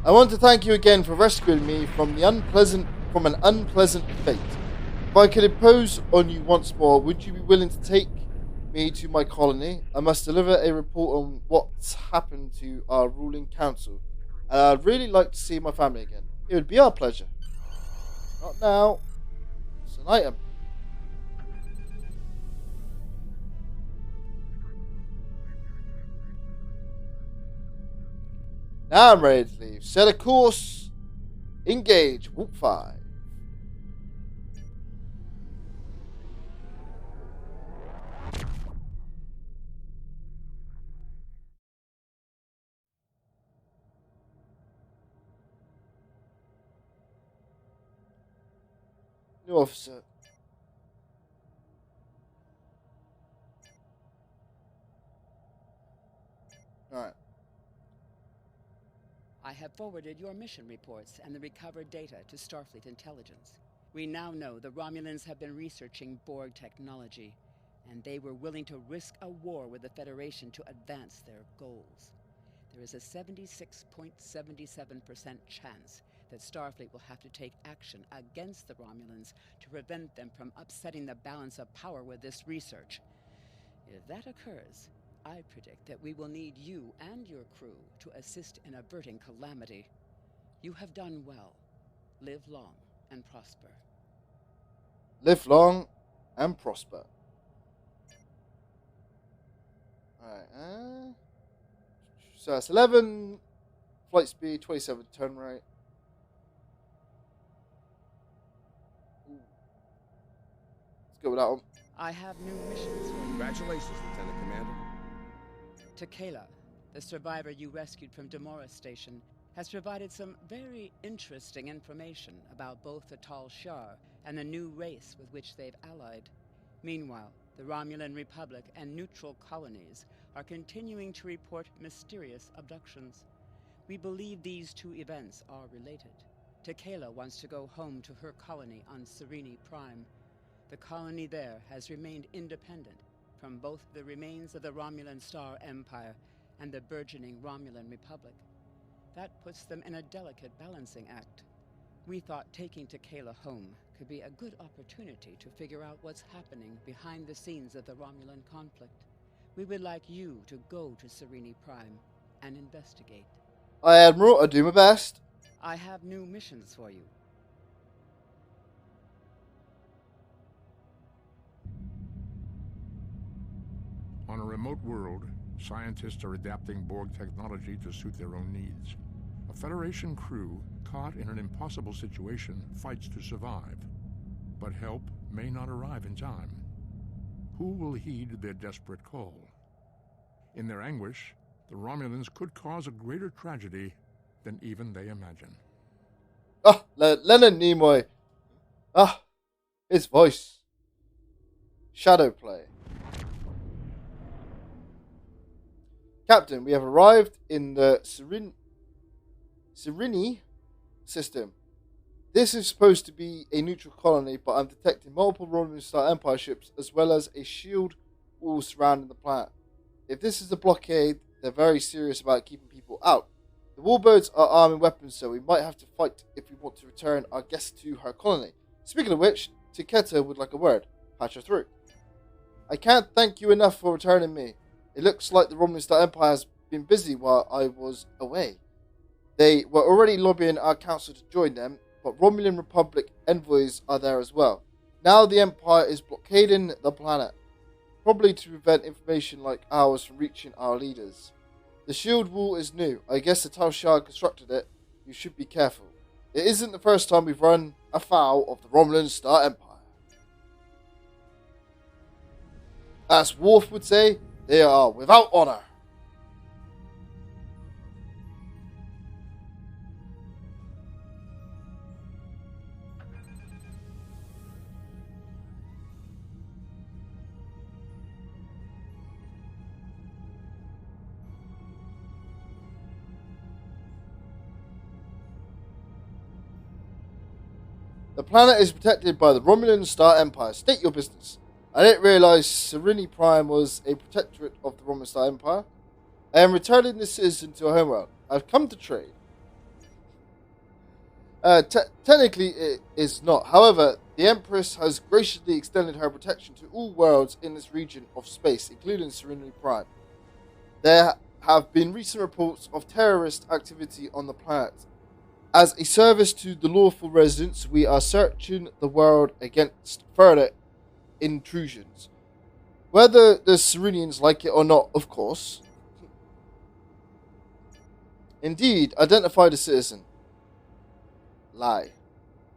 I want to thank you again for rescuing me from an unpleasant fate. If I could impose on you once more, would you be willing to take me to my colony? I must deliver a report on what's happened to our ruling council. And I'd really like to see my family again. It would be our pleasure. Not now. It's an item. Now I'm ready to leave. Set a course. Engage. Warp 5. New officer. Alright. I have forwarded your mission reports and the recovered data to Starfleet Intelligence. We now know the Romulans have been researching Borg technology, and they were willing to risk a war with the Federation to advance their goals. there is a 76.77% chance that Starfleet will have to take action against the Romulans to prevent them from upsetting the balance of power with this research. If that occurs, I predict that we will need you and your crew to assist in averting calamity. You have done well. Live long and prosper. Live long and prosper. Alright, so that's 11 flight speed, 27 turn rate. Let's go with that one. I have new missions for you. Congratulations, Lieutenant Commander. Tequila, the survivor you rescued from Demora Station, has provided some very interesting information about both the Tal Shiar and the new race with which they've allied. Meanwhile, the Romulan Republic and neutral colonies are continuing to report mysterious abductions. We believe these two events are related. Tequila wants to go home to her colony on Sereni Prime. The colony there has remained independent from both the remains of the Romulan Star Empire and the burgeoning Romulan Republic. That puts them in a delicate balancing act. We thought taking Tequila home could be a good opportunity to figure out what's happening behind the scenes of the Romulan conflict. We would like you to go to Sereni Prime and investigate. Aye, Admiral, I do my best. I have new missions for you. On a remote world, scientists are adapting Borg technology to suit their own needs. A Federation crew caught in an impossible situation fights to survive, but help may not arrive in time. Who will heed their desperate call? In their anguish, the Romulans could cause a greater tragedy than even they imagine. Ah, Leonard Nimoy. Ah, his voice. Shadow play. Captain, we have arrived in the Sereni system. This is supposed to be a neutral colony, but I'm detecting multiple Romulan Star Empire ships as well as a shield wall surrounding the planet. If this is a blockade, they're very serious about keeping people out. The warbirds are arming weapons, so we might have to fight if we want to return our guest to her colony. Speaking of which, Tiketa would like a word. Patch her through. I can't thank you enough for returning me. It looks like the Romulan Star Empire has been busy while I was away. They were already lobbying our council to join them, but Romulan Republic envoys are there as well. Now the Empire is blockading the planet, probably to prevent information like ours from reaching our leaders. The shield wall is new. I guess the Tal Shiar constructed it. You should be careful. It isn't the first time we've run afoul of the Romulan Star Empire. As Worf would say, they are without honor. The planet is protected by the Romulan Star Empire. State your business. I didn't realize Sereni Prime was a protectorate of the Romulan Star Empire. I am returning this citizen to our homeworld. I've come to trade. Technically, it is not. However, the Empress has graciously extended her protection to all worlds in this region of space, including Sereni Prime. There have been recent reports of terrorist activity on the planet. As a service to the lawful residents, we are searching the world against further intrusions. Whether the Serenians like it or not, of course. Indeed, identify the citizen. Lie.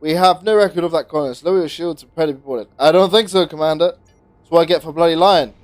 We have no record of that colonist. Lower your shields and prepare to be boarded. I don't think so, Commander. That's what I get for bloody lying.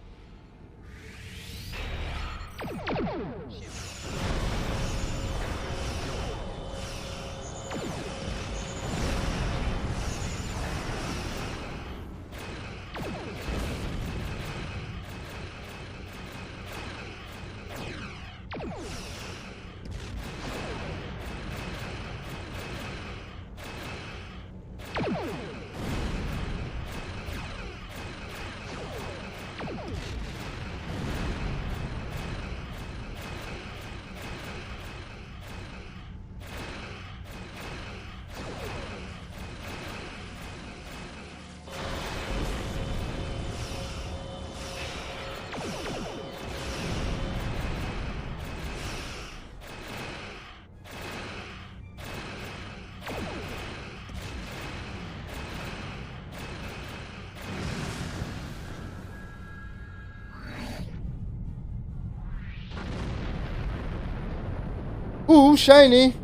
Ooh, shiny.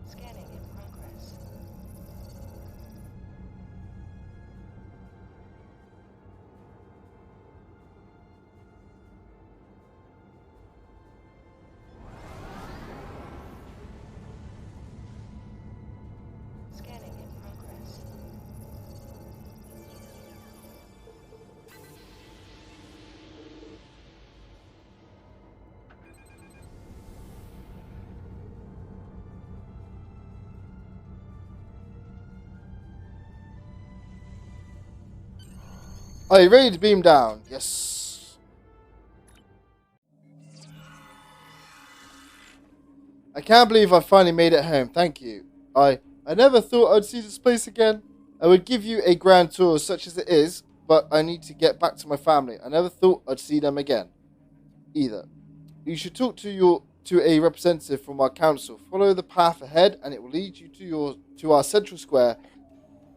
Scanning in progress. Scanning in progress. Are you ready to beam down? Yes. I can't believe I finally made it home. Thank you. I never thought I'd see this place again. I would give you a grand tour such as it is, but I need to get back to my family. I never thought I'd see them again. Either. You should talk to a representative from our council. Follow the path ahead and it will lead you to our central square.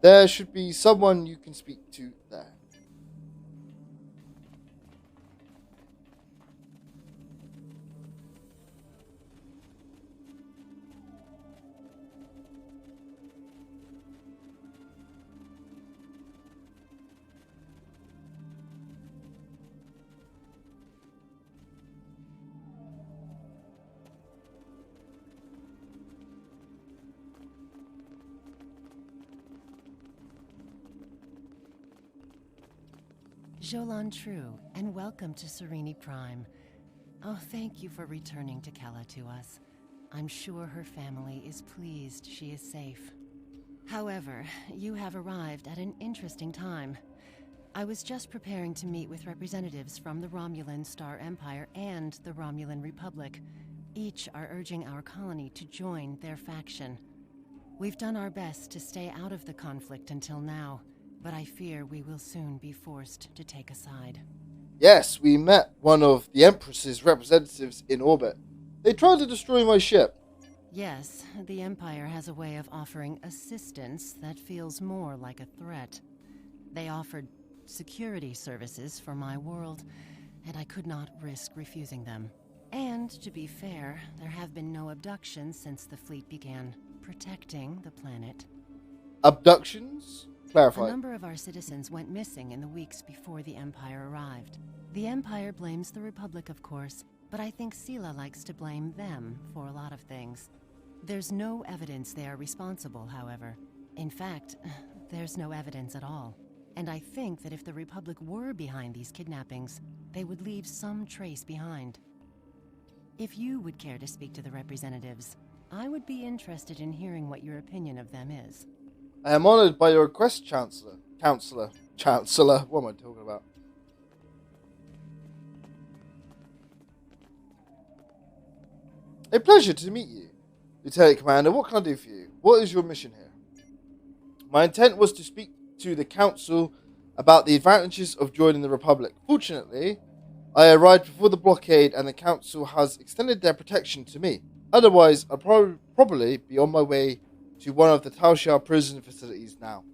There should be someone you can speak to there. Jolan True, and welcome to Sereni Prime. Oh, thank you for returning to Kella to us. I'm sure her family is pleased she is safe. However, you have arrived at an interesting time. I was just preparing to meet with representatives from the Romulan Star Empire and the Romulan Republic. Each are urging our colony to join their faction. We've done our best to stay out of the conflict until now, but I fear we will soon be forced to take a side. Yes, we met one of the Empress's representatives in orbit. They tried to destroy my ship. Yes, the Empire has a way of offering assistance that feels more like a threat. They offered security services for my world, and I could not risk refusing them. And, to be fair, there have been no abductions since the fleet began protecting the planet. Abductions? Clarify. A number of our citizens went missing in the weeks before the Empire arrived. The Empire blames the Republic, of course, but I think Sela likes to blame them for a lot of things. There's no evidence they are responsible, however. In fact, there's no evidence at all. And I think that if the Republic were behind these kidnappings, they would leave some trace behind. If you would care to speak to the representatives, I would be interested in hearing what your opinion of them is. I am honored by your request, Chancellor. Chancellor, what am I talking about? A pleasure to meet you. Lieutenant Commander, what can I do for you? What is your mission here? My intent was to speak to the Council about the advantages of joining the Republic. Fortunately, I arrived before the blockade and the Council has extended their protection to me. Otherwise, I'd probably be on my way to one of the Tal Shiar prison facilities now.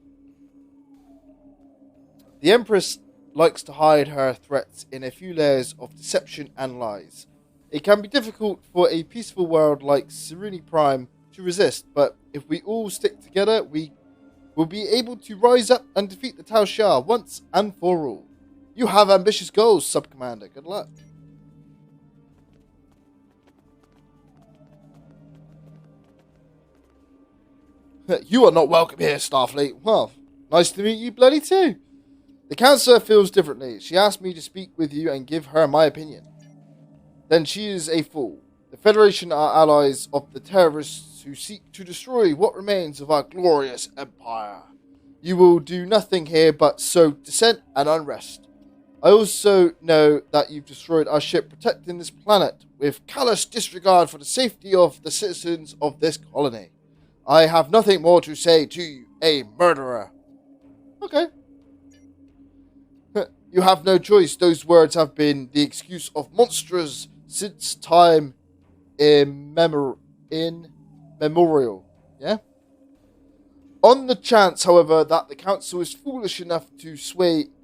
The Empress likes to hide her threats in a few layers of deception and lies. It can be difficult for a peaceful world like Sereni Prime to resist, but if we all stick together, we will be able to rise up and defeat the Tal Shiar once and for all. You have ambitious goals, Sub-Commander. Good luck. You are not welcome here, Starfleet. Well, nice to meet you bloody too. The Councillor feels differently. She asked me to speak with you and give her my opinion. Then she is a fool. The Federation are allies of the terrorists who seek to destroy what remains of our glorious empire. You will do nothing here but sow dissent and unrest. I also know that you've destroyed our ship protecting this planet with callous disregard for the safety of the citizens of this colony. I have nothing more to say to you, a murderer. Okay. You have no choice. Those words have been the excuse of monsters since time immemorial. Yeah? On the chance, however, that the council is foolish enough to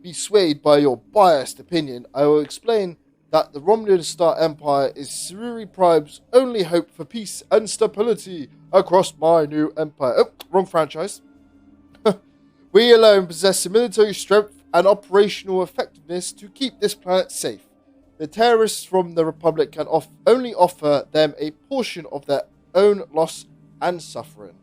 be swayed by your biased opinion, I will explain that the Romulan Star Empire is Seruri Prime's only hope for peace and stability across my new empire. Oh, wrong franchise. We alone possess the military strength and operational effectiveness to keep this planet safe. The terrorists from the Republic can only offer them a portion of their own loss and suffering.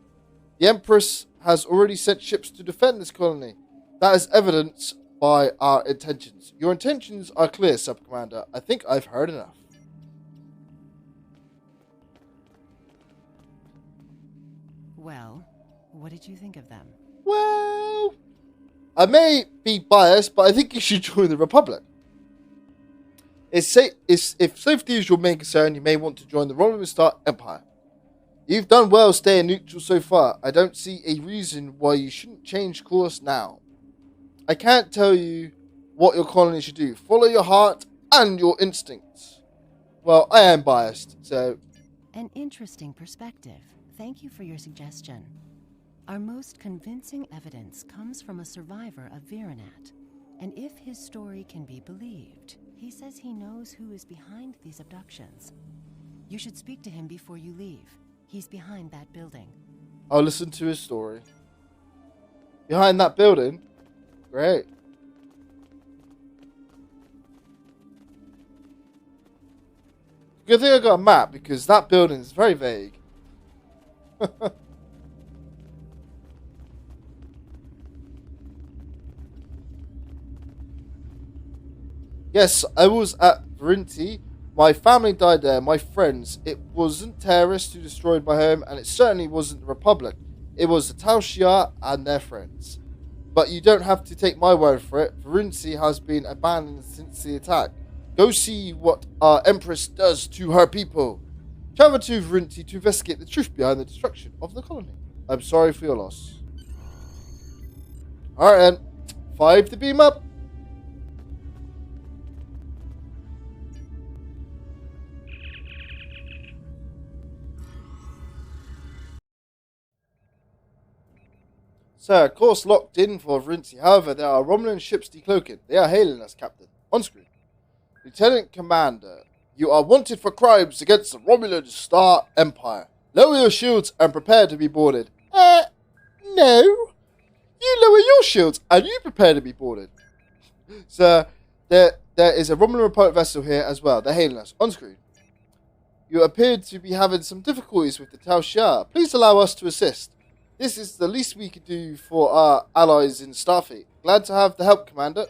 The Empress has already sent ships to defend this colony. That is evidenced by our intentions. Your intentions are clear, Sub-Commander. I think I've heard enough. Well, what did you think of them? Well, I may be biased, but I think you should join the Republic. If safety is your main concern, you may want to join the Romulan Star Empire. You've done well staying neutral so far. I don't see a reason why you shouldn't change course now. I can't tell you what your colony should do. Follow your heart and your instincts. Well, I am biased, so... An interesting perspective. Thank you for your suggestion. Our most convincing evidence comes from a survivor of Virenat. And if his story can be believed, he says he knows who is behind these abductions. You should speak to him before you leave. He's behind that building. I'll listen to his story. Behind that building? Great. Good thing I got a map, because that building is very vague. Yes, I was at Verinti. My family died there, my friends. It wasn't terrorists who destroyed my home, and it certainly wasn't the Republic. It was the Tal Shiar and their friends. But you don't have to take my word for it. Verinti has been abandoned since the attack. Go see what our Empress does to her people. Travel to Verinti to investigate the truth behind the destruction of the colony. I'm sorry for your loss. Alright then. 5 to beam up. Sir, course locked in for Verinti. However, there are Romulan ships decloaking. They are hailing us, Captain. On screen. Lieutenant Commander, you are wanted for crimes against the Romulan Star Empire. Lower your shields and prepare to be boarded. No. You lower your shields and you prepare to be boarded. Sir, there is a Romulan Republic vessel here as well. They're hailing us. On screen. You appear to be having some difficulties with the Tal Shiar. Please allow us to assist. This is the least we could do for our allies in Starfleet. Glad to have the help, Commander.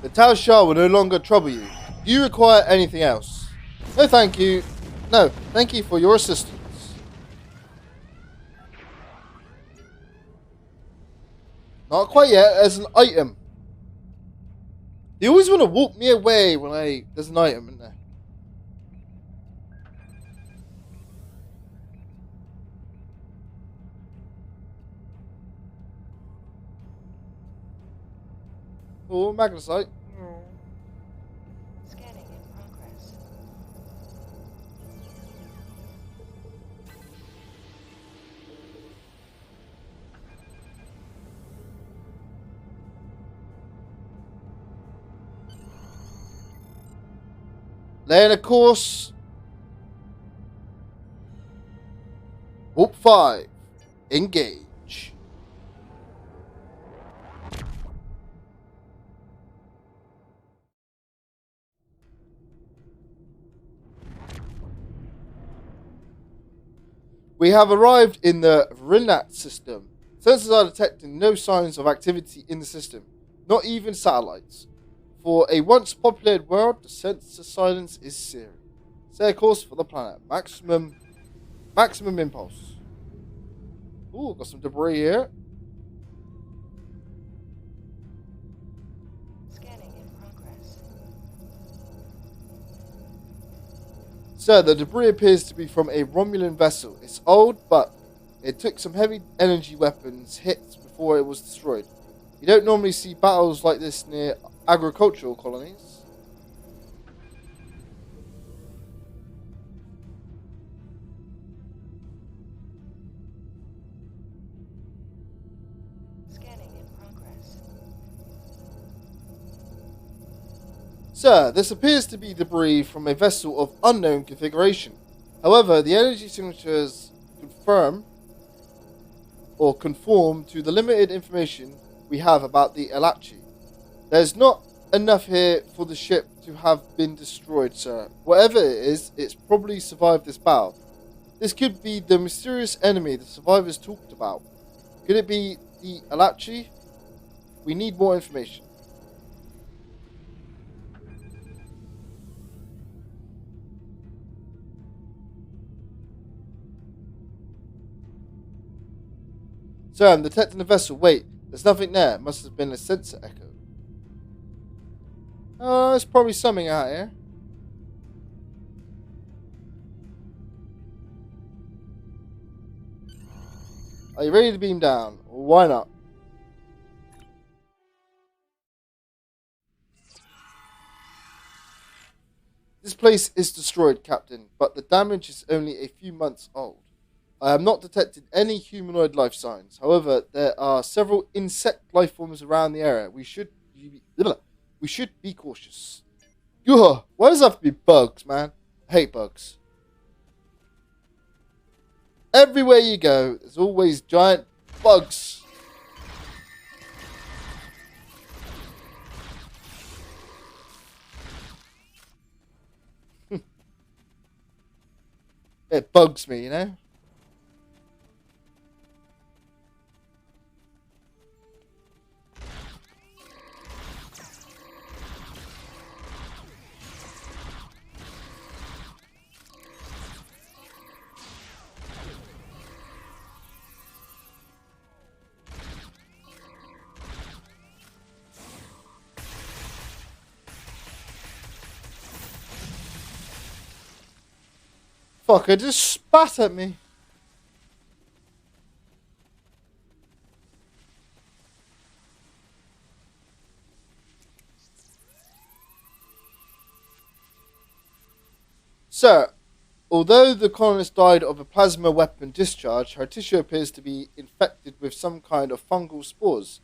The Tal Shiar will no longer trouble you. Do you require anything else? No, thank you. No, thank you for your assistance. Not quite yet, as an item. They always want to walk me away when there's an item in there. Oh, magnesite. Scanning in progress. Laying a course. Warp 5. Engage. We have arrived in the Rinat system. Sensors are detecting no signs of activity in the system, not even satellites. For a once populated world, the sensor silence is serious. Set a course for the planet. Maximum impulse. Ooh, got some debris here. Scanning in progress. Sir, the debris appears to be from a Romulan vessel. It's old, but it took some heavy energy weapons hits before it was destroyed. You don't normally see battles like this near agricultural colonies. Scanning in progress. Sir, this appears to be debris from a vessel of unknown configuration. However, the energy signatures conform to the limited information we have about the Alachi. There's not enough here for the ship to have been destroyed, sir. Whatever it is, it's probably survived this battle. This could be the mysterious enemy the survivors talked about. Could it be the Alachi? We need more information. Sir, I'm detecting a vessel. Wait, there's nothing there. It must have been a sensor echo. Oh, there's probably something out here. Are you ready to beam down? Why not? This place is destroyed, Captain, but the damage is only a few months old. I have not detected any humanoid life signs. However, there are several insect life forms around the area. We should be cautious. Ugh, why does it have to be bugs, man? I hate bugs. Everywhere you go, there's always giant bugs. It bugs me, you know? Fucker just spat at me. Sir, although the colonist died of a plasma weapon discharge, her tissue appears to be infected with some kind of fungal spores.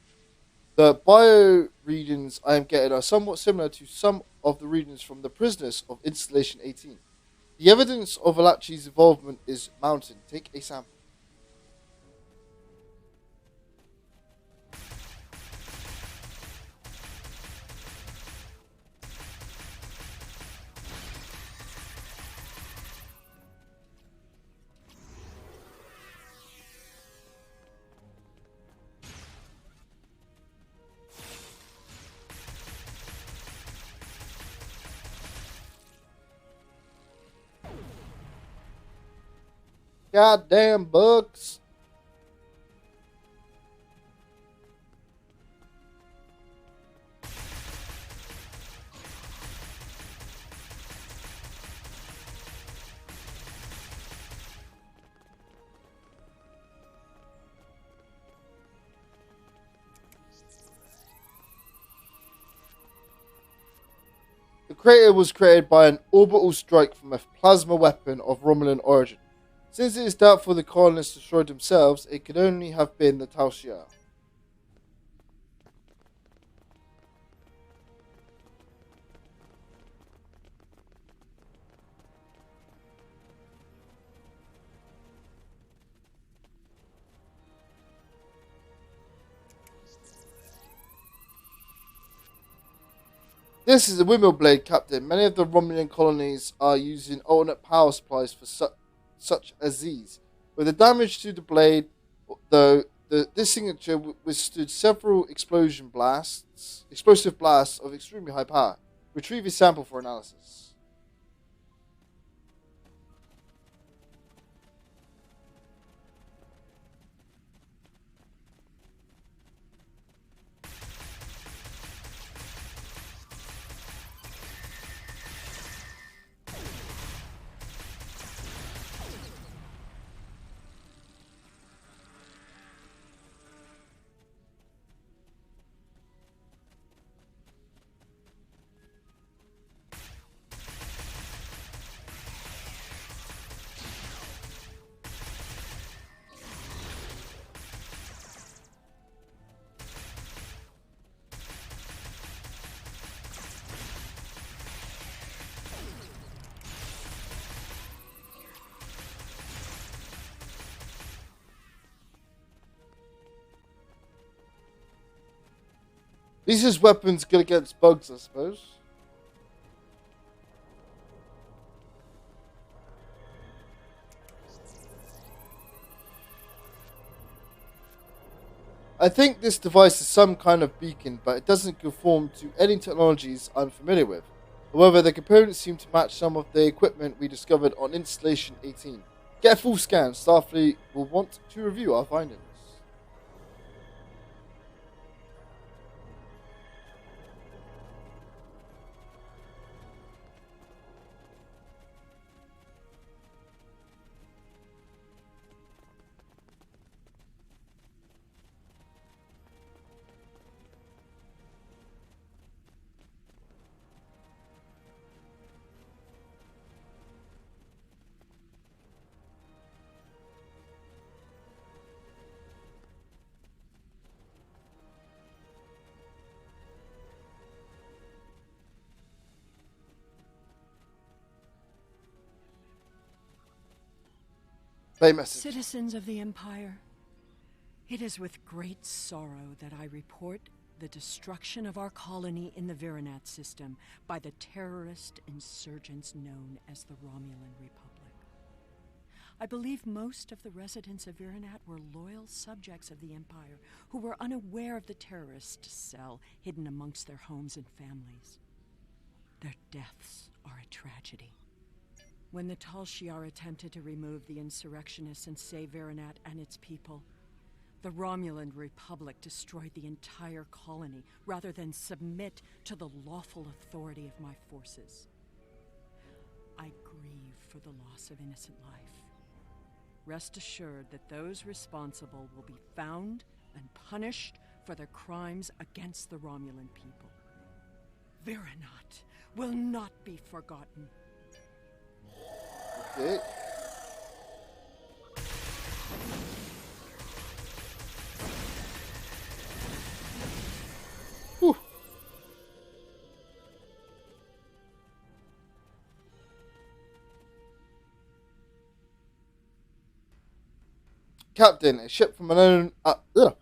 The bio readings I am getting are somewhat similar to some of the readings from the prisoners of Installation 18. The evidence of Alachi's involvement is mounting. Take a sample. Goddamn bugs. The crater was created by an orbital strike from a plasma weapon of Romulan origin. Since it is doubtful the colonists destroyed themselves, it could only have been the Tal Shiar. This is a windmill blade, Captain. Many of the Romulan colonies are using alternate power supplies for such as these. With the damage to the blade, though, this signature withstood several explosive blasts of extremely high power. Retrieve a sample for analysis. These are weapons good against bugs, I suppose. I think this device is some kind of beacon, but it doesn't conform to any technologies I'm familiar with. However, the components seem to match some of the equipment we discovered on Installation 18. Get a full scan. Starfleet will want to review our findings. Play message. Citizens of the Empire, it is with great sorrow that I report the destruction of our colony in the Virinat system by the terrorist insurgents known as the Romulan Republic. I believe most of the residents of Virinat were loyal subjects of the Empire who were unaware of the terrorist cell hidden amongst their homes and families. Their deaths are a tragedy. When the Tal Shiar attempted to remove the insurrectionists and save Virinat and its people, the Romulan Republic destroyed the entire colony rather than submit to the lawful authority of my forces. I grieve for the loss of innocent life. Rest assured that those responsible will be found and punished for their crimes against the Romulan people. Virinat will not be forgotten. Okay. Whew. Captain, a ship from an unknown...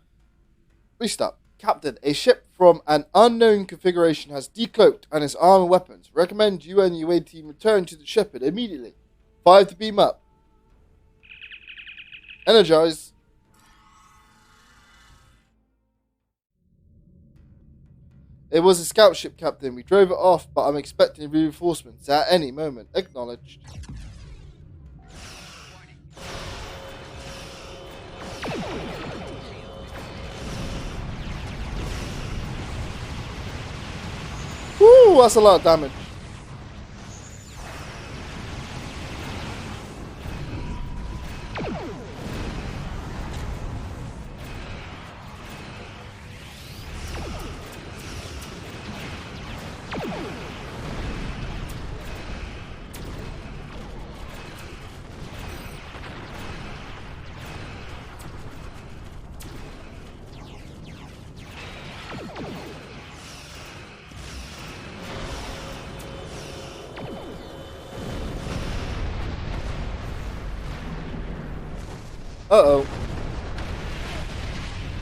Restart. Captain, a ship from an unknown configuration has decloaked and is armed with weapons. Recommend you and the UA team return to the ship immediately. 5 to beam up. Energize. It was a scout ship, Captain. We drove it off, but I'm expecting reinforcements at any moment. Acknowledged. Woo, that's a lot of damage. Uh-oh.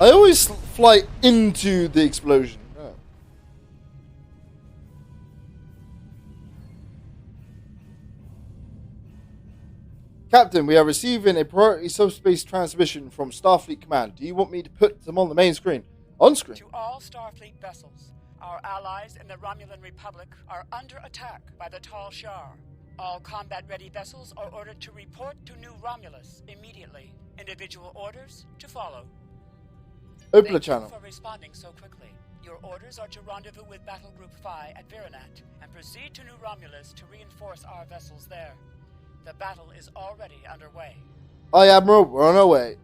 I always fly into the explosion. Oh. Captain, we are receiving a priority subspace transmission from Starfleet Command. Do you want me to put them on the main screen? On screen? To all Starfleet vessels, our allies in the Romulan Republic are under attack by the Tal Shiar. All combat-ready vessels are ordered to report to New Romulus immediately. Individual orders to follow. Open the Thank channel. you for responding so quickly. Your orders are to rendezvous with Battle Group Phi at Virinat and proceed to New Romulus to reinforce our vessels there. The battle is already underway. Aye, Admiral, we're on our way.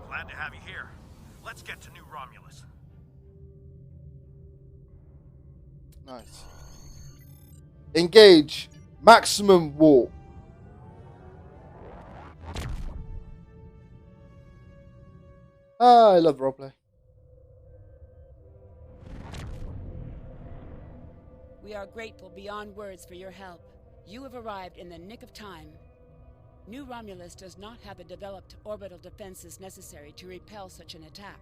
Glad to have you here. Let's get to New Romulus. Nice. Engage. Maximum warp. I love roleplay. We are grateful beyond words for your help. You have arrived in the nick of time. New Romulus does not have the developed orbital defenses necessary to repel such an attack,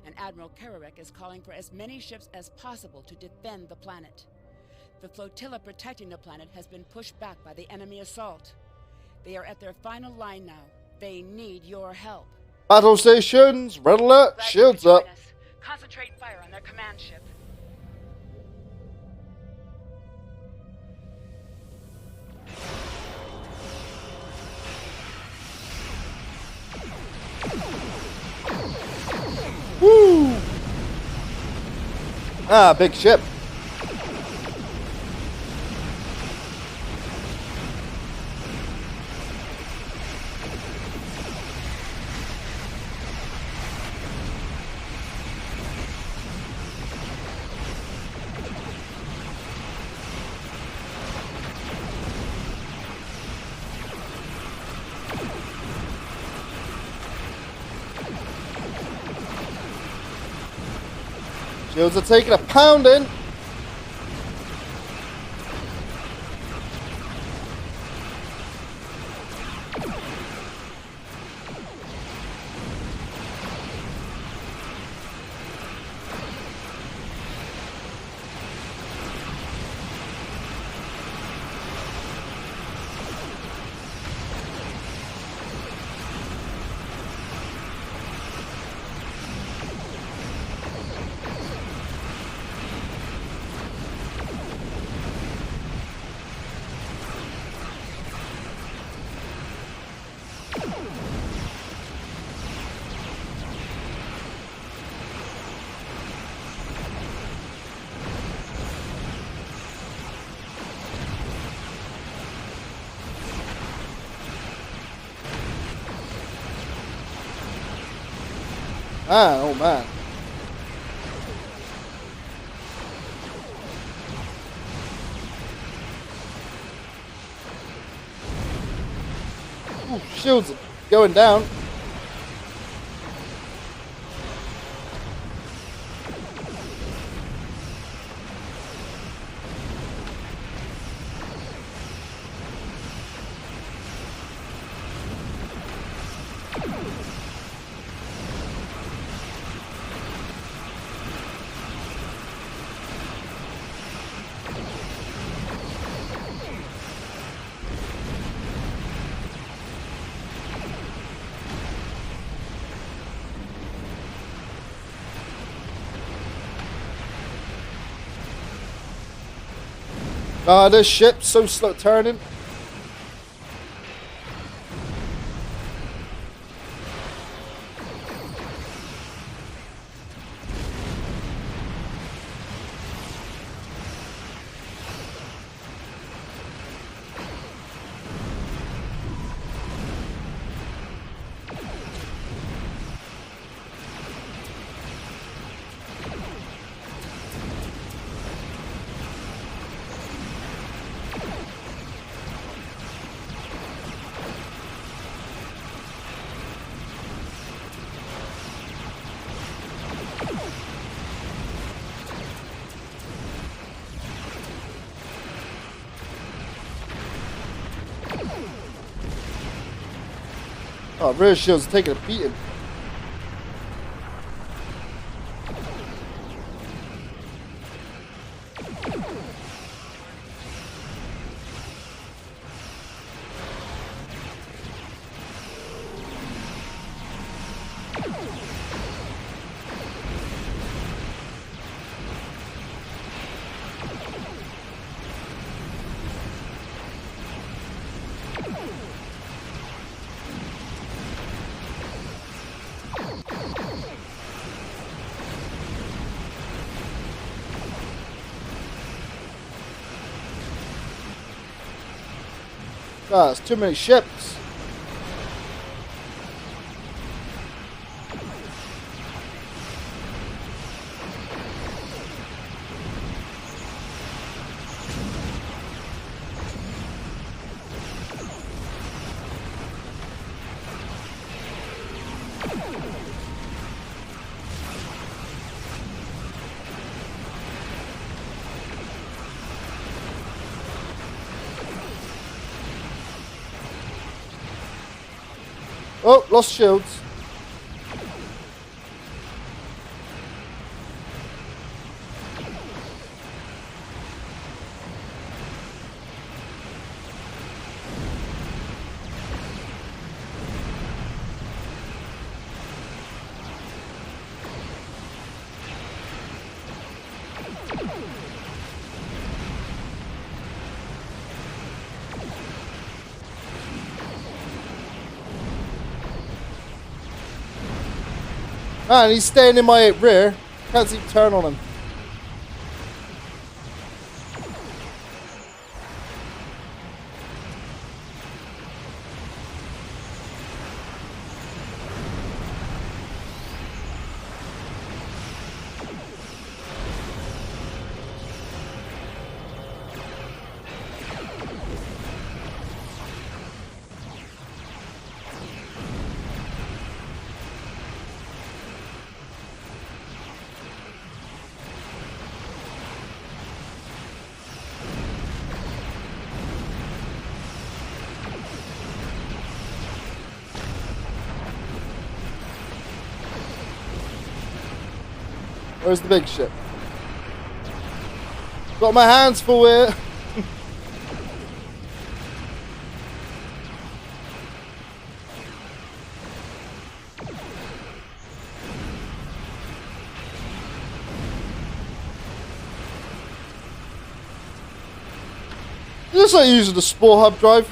and Admiral Kararek is calling for as many ships as possible to defend the planet. The flotilla protecting the planet has been pushed back by the enemy assault. They are at their final line now. They need your help. Battle stations, red alert, shields up. Concentrate fire on their command ship. Woo! Ah, big ship. Shields are taking a pounding. Man, oh man. Ooh, shields are going down. Ah, this ship's so slow turning. Oh, rear shield's taking a beating. Ah, it's too many ships. Oh, lost shields. Man, he's staying in my rear. Can't see turn on him. Where's the big ship? Got my hands full here. This ain't using the Spore Hub drive.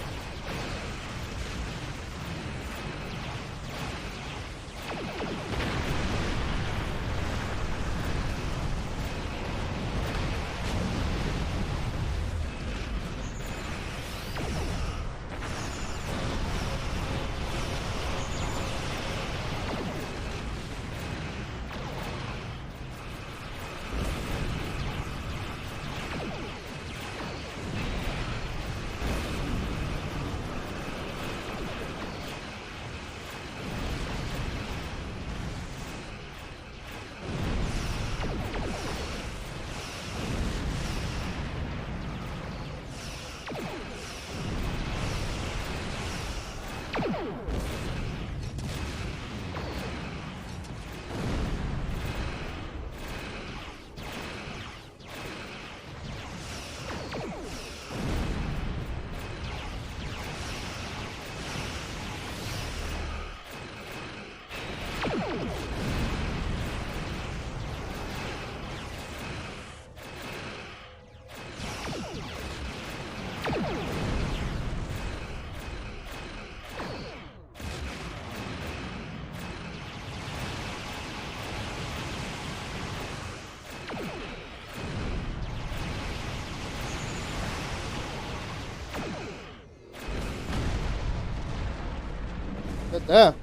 Get there.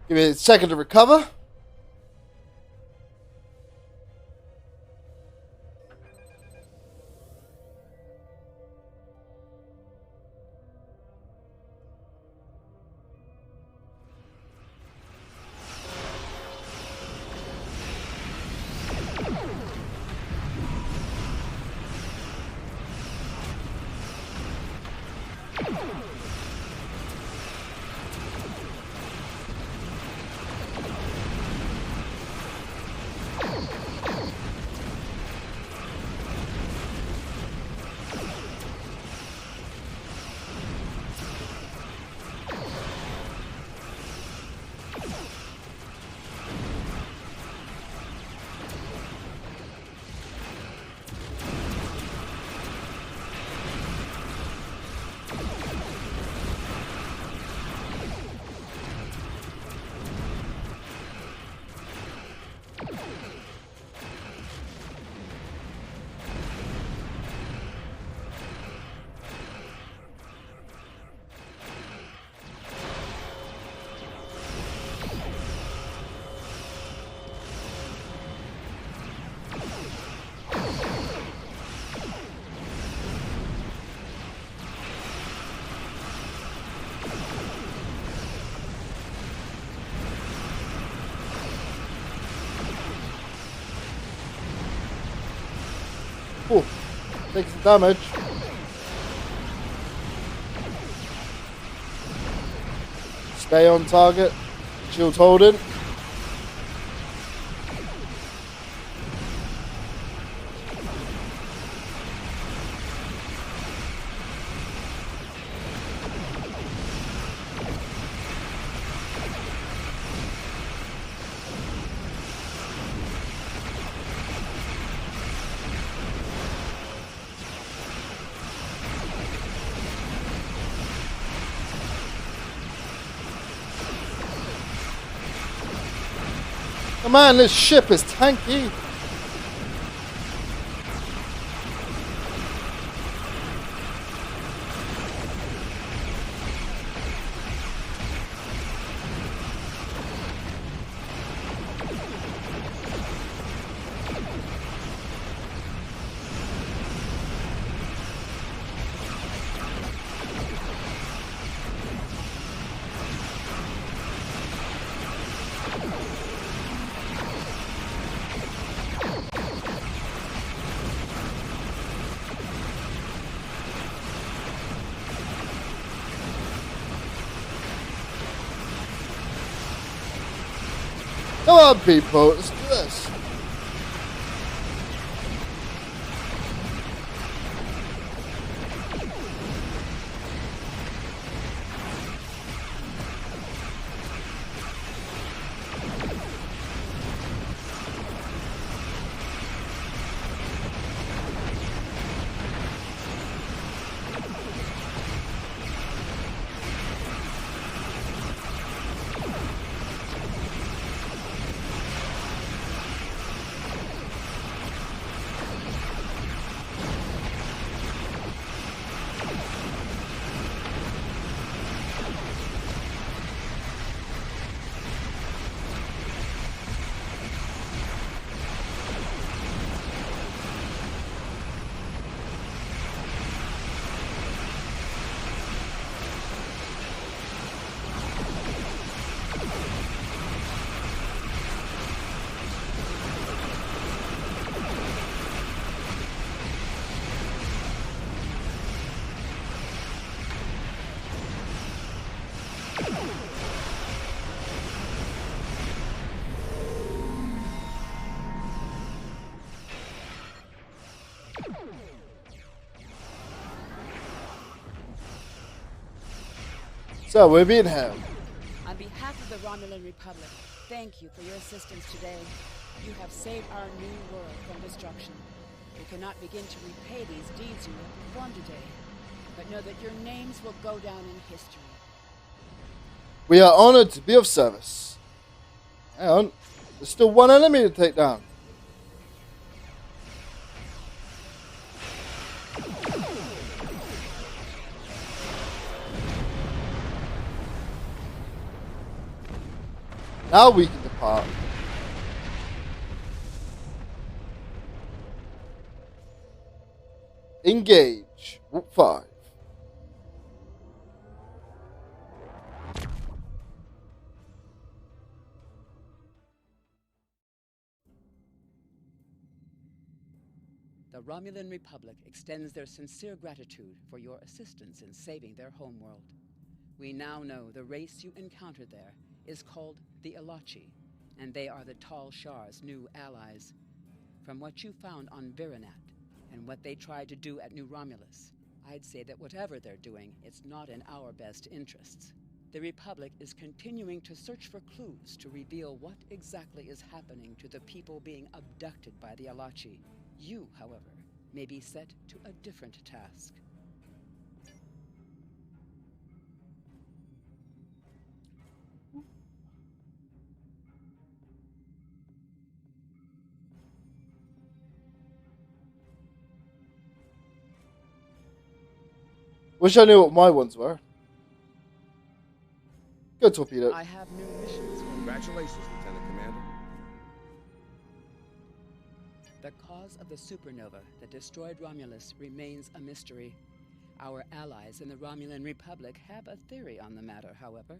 Give me a second to recover. taking some damage. Stay on target. Shield holding. Oh man, this ship is tanky. Come on, people, let's do this. So we're being held. On behalf of the Romulan Republic, thank you for your assistance today. You have saved our new world from destruction. We cannot begin to repay these deeds you have performed today, but know that your names will go down in history. We are honored to be of service. Hang on. There's still one enemy to take down. Now we can depart. Engage. Route 5. The Romulan Republic extends their sincere gratitude for your assistance in saving their homeworld. We now know the race you encountered there is called the Elachi, and they are the Tal Shar's new allies. From what you found on Virinat and what they tried to do at New Romulus, I'd say that whatever they're doing, it's not in our best interests. The Republic is continuing to search for clues to reveal what exactly is happening to the people being abducted by the Elachi. You, however, may be set to a different task. Wish I knew what my ones were. Good torpedo. I have new missions. Congratulations, Lieutenant Commander. The cause of the supernova that destroyed Romulus remains a mystery. Our allies in the Romulan Republic have a theory on the matter, however.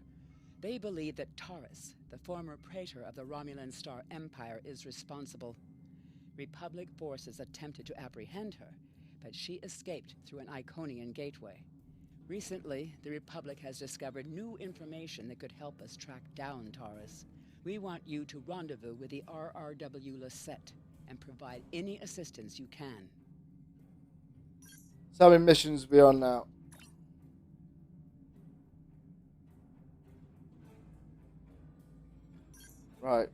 They believe that Taurus, the former praetor of the Romulan Star Empire, is responsible. Republic forces attempted to apprehend her, but she escaped through an Iconian gateway. Recently, the Republic has discovered new information that could help us track down Taurus. We want you to rendezvous with the RRW Lisette and provide any assistance you can. So how many missions are we on now? Right.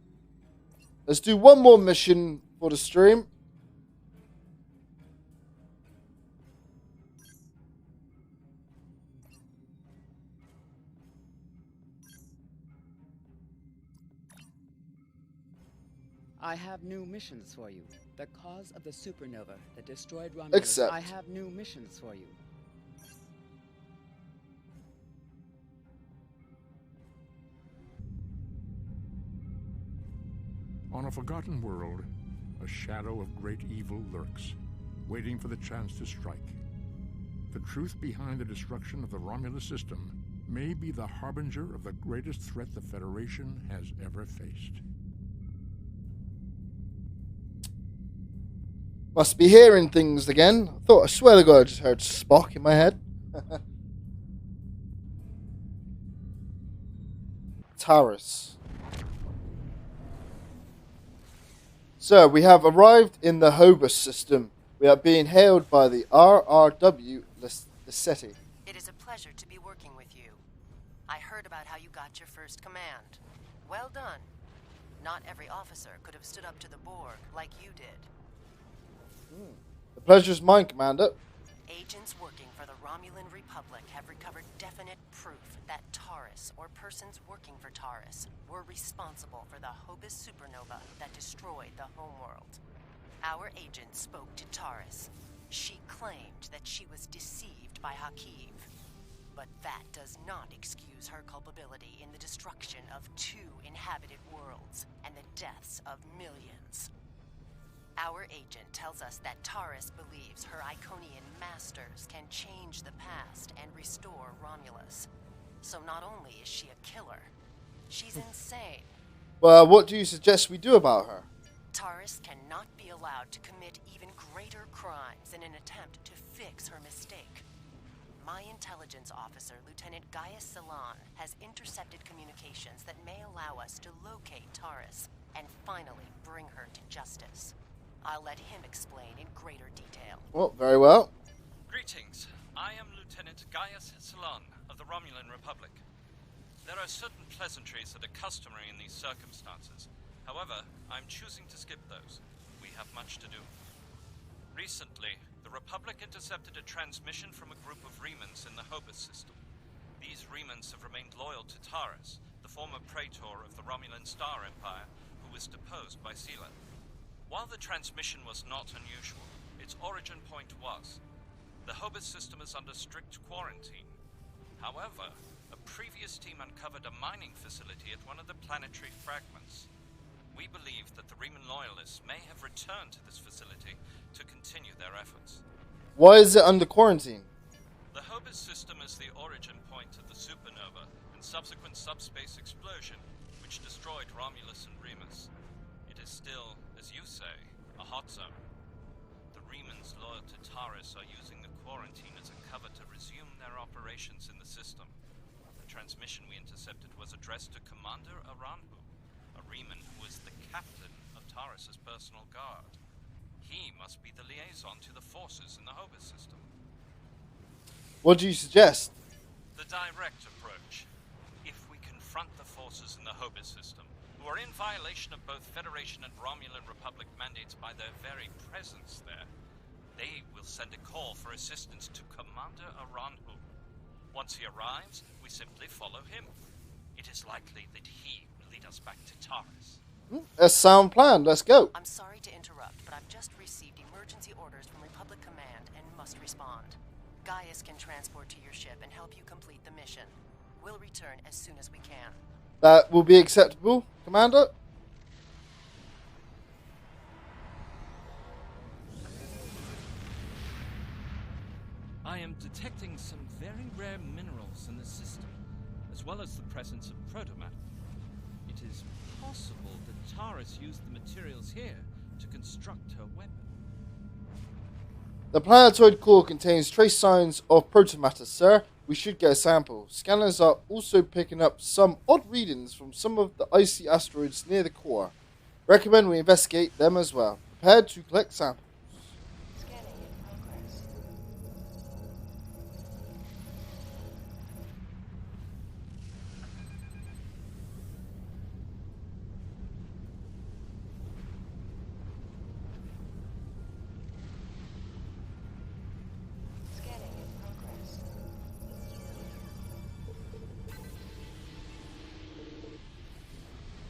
Let's do one more mission for the stream. I have new missions for you. The cause of the supernova that destroyed Romulus. Accept. I have new missions for you. On a forgotten world, a shadow of great evil lurks, waiting for the chance to strike. The truth behind the destruction of the Romulus system may be the harbinger of the greatest threat the Federation has ever faced. Must be hearing things again. I swear to God, I just heard Spock in my head. Taurus. So, we have arrived in the Hobus system. We are being hailed by the RRW Lisette. It is a pleasure to be working with you. I heard about how you got your first command. Well done. Not every officer could have stood up to the Borg like you did. The pleasure is mine, Commander. Agents working for the Romulan Republic have recovered definite proof that Taurus, or persons working for Taurus, were responsible for the Hobus supernova that destroyed the homeworld. Our agent spoke to Taurus. She claimed that she was deceived by Hakiv. But that does not excuse her culpability in the destruction of 2 inhabited worlds and the deaths of millions. Our agent tells us that Taurus believes her Iconian masters can change the past and restore Romulus. So not only is she a killer, she's insane. Well, what do you suggest we do about her? Taurus cannot be allowed to commit even greater crimes in an attempt to fix her mistake. My intelligence officer, Lieutenant Gaius Salon, has intercepted communications that may allow us to locate Taurus and finally bring her to justice. I'll let him explain in greater detail. Well, very well. Greetings. I am Lieutenant Gaius Salon of the Romulan Republic. There are certain pleasantries that are customary in these circumstances. However, I'm choosing to skip those. We have much to do. Recently, the Republic intercepted a transmission from a group of Remans in the Hobus system. These Remans have remained loyal to Taurus, the former praetor of the Romulan Star Empire, who was deposed by Sela. While the transmission was not unusual, its origin point was. The Hobus system is under strict quarantine. However, a previous team uncovered a mining facility at one of the planetary fragments. We believe that the Reman loyalists may have returned to this facility to continue their efforts. Why is it under quarantine? The Hobus system is the origin point of the supernova and subsequent subspace explosion, which destroyed Romulus and Remus. It is still, as you say, a hot zone. The Remans loyal to Taurus are using the quarantine as a cover to resume their operations in the system. The transmission we intercepted was addressed to Commander Aranhu, a Reman who is the captain of Taurus's personal guard. He must be the liaison to the forces in the Hobus system. What do you suggest? The direct approach. If we confront the forces in the Hobus system, who are in violation of both Federation and Romulan Republic mandates by their very presence there, they will send a call for assistance to Commander Aranhu. Once he arrives, we simply follow him. It is likely that he will lead us back to Taurus. A sound plan. Let's go. I'm sorry to interrupt, but I've just received emergency orders from Republic Command and must respond. Gaius can transport to your ship and help you complete the mission. We'll return as soon as we can. That will be acceptable, Commander. I am detecting some very rare minerals in the system, as well as the presence of protomatter. It is possible that Taurus used the materials here to construct her weapon. The planetoid core contains trace signs of protomatter, sir. We should get a sample. Scanners are also picking up some odd readings from some of the icy asteroids near the core. Recommend we investigate them as well. Prepared to collect samples.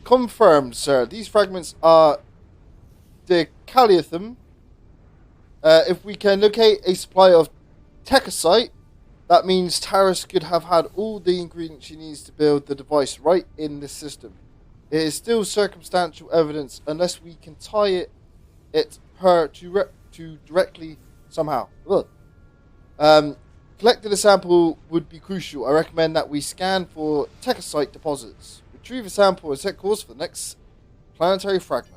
Confirmed, sir. These fragments are decalithium. If we can locate a supply of techosite, that means Taris could have had all the ingredients she needs to build the device right in this system. It is still circumstantial evidence unless we can tie it her to directly somehow. Collecting a sample would be crucial. I recommend that we scan for techosite deposits. Retrieve a sample and set course for the next planetary fragment.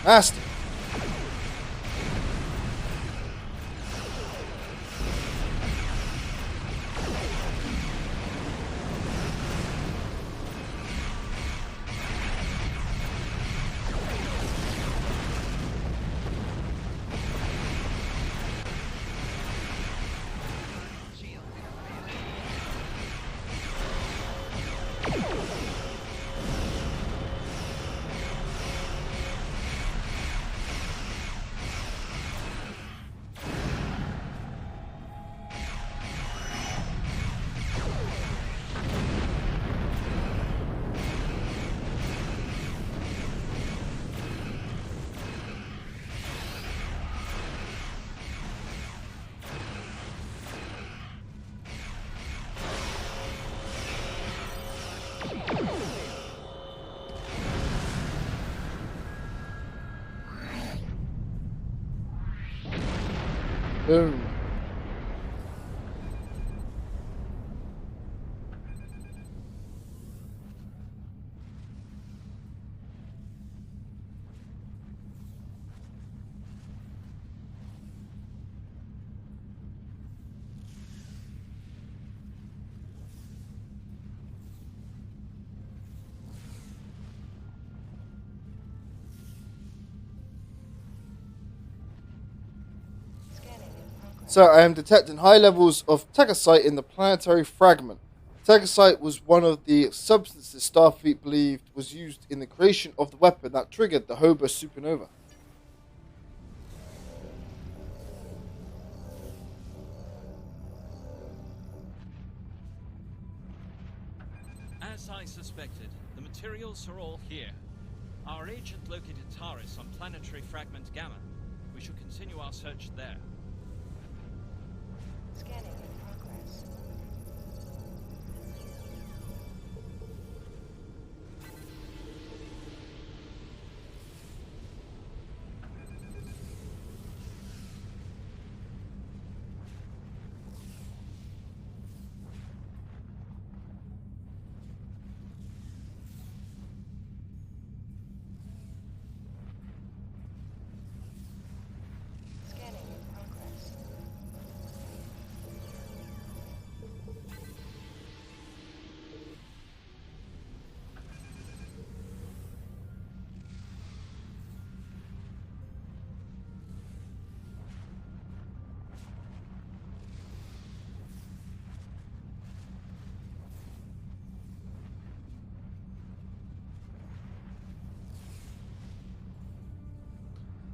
Nasty. Boom. So I am detecting high levels of techosite in the planetary fragment. Techosite was one of the substances Starfleet believed was used in the creation of the weapon that triggered the Hoba supernova. As I suspected, the materials are all here. Our agent located Taris on planetary fragment Gamma. We should continue our search there. Scanning in progress. Scanning in progress.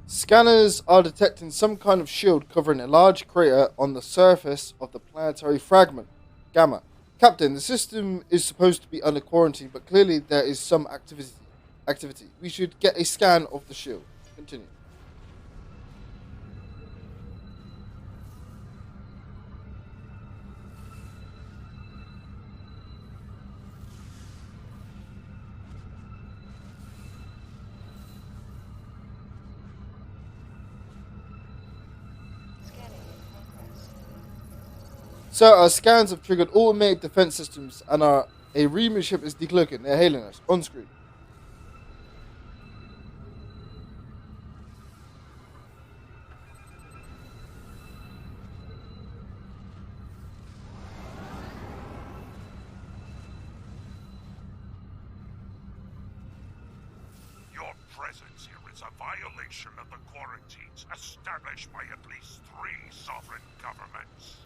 Scanners are detecting some kind of shield covering a large crater on the surface of the planetary fragment, Gamma. Captain, the system is supposed to be under quarantine, but clearly there is some activity. activity. We should get a scan of the shield. Continue. So our scans have triggered automated defense systems and a Romulan ship is decloaking. They're hailing us on screen. Your presence here is a violation of the quarantines established by at least 3 sovereign governments.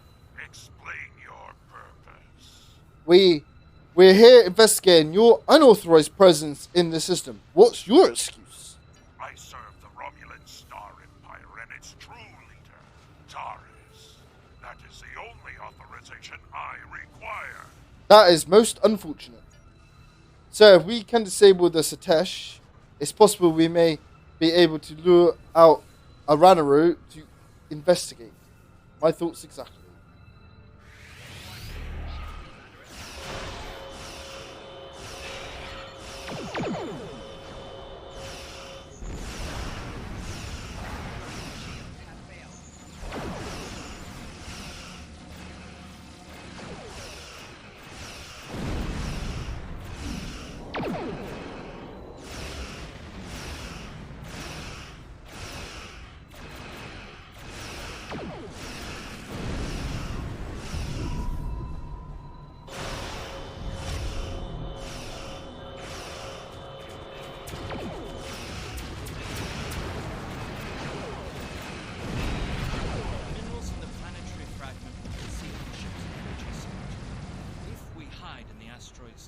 Explain your purpose. We're here investigating your unauthorized presence in the system. What's your excuse? I serve the Romulan Star Empire and its true leader, Taris. That is the only authorization I require. That is most unfortunate. So if we can disable the Satesh, it's possible we may be able to lure out Aranaru to investigate. My thoughts exactly.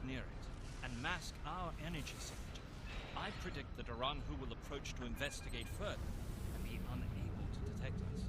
Near it and mask our energy signature, I predict that Aranhu will approach to investigate further and be unable to detect us.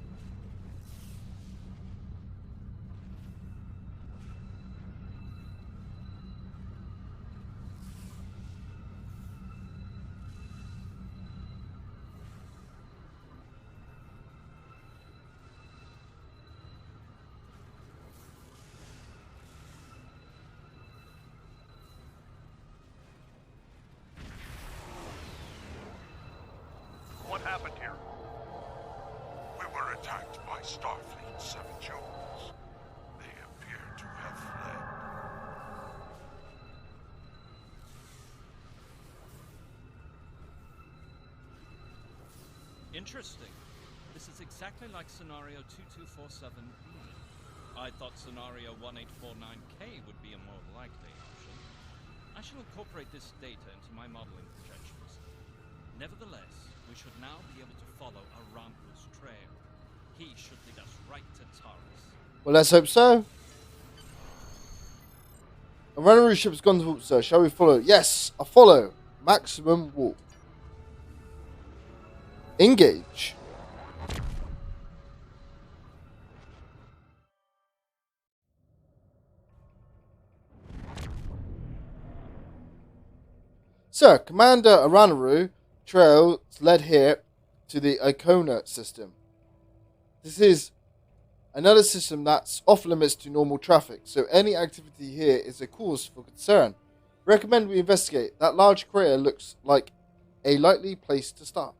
What happened here? We were attacked by Starfleet 7 Jones. They appear to have fled. Interesting. This is exactly like scenario 2247B. I thought scenario 1849K would be a more likely option. I shall incorporate this data into my modeling projections. Nevertheless, we should now be able to follow Aranhu's trail. He should lead us right to Taris. Well, let's hope so. A runner ship's gone to warp, sir. Shall we follow? Yes, I follow. Maximum warp. Engage. Sir, Commander Aranaru trail led here to the Icona system. This is another system that's off limits to normal traffic, so any activity here is a cause for concern. Recommend we investigate. That large crater looks like a likely place to start.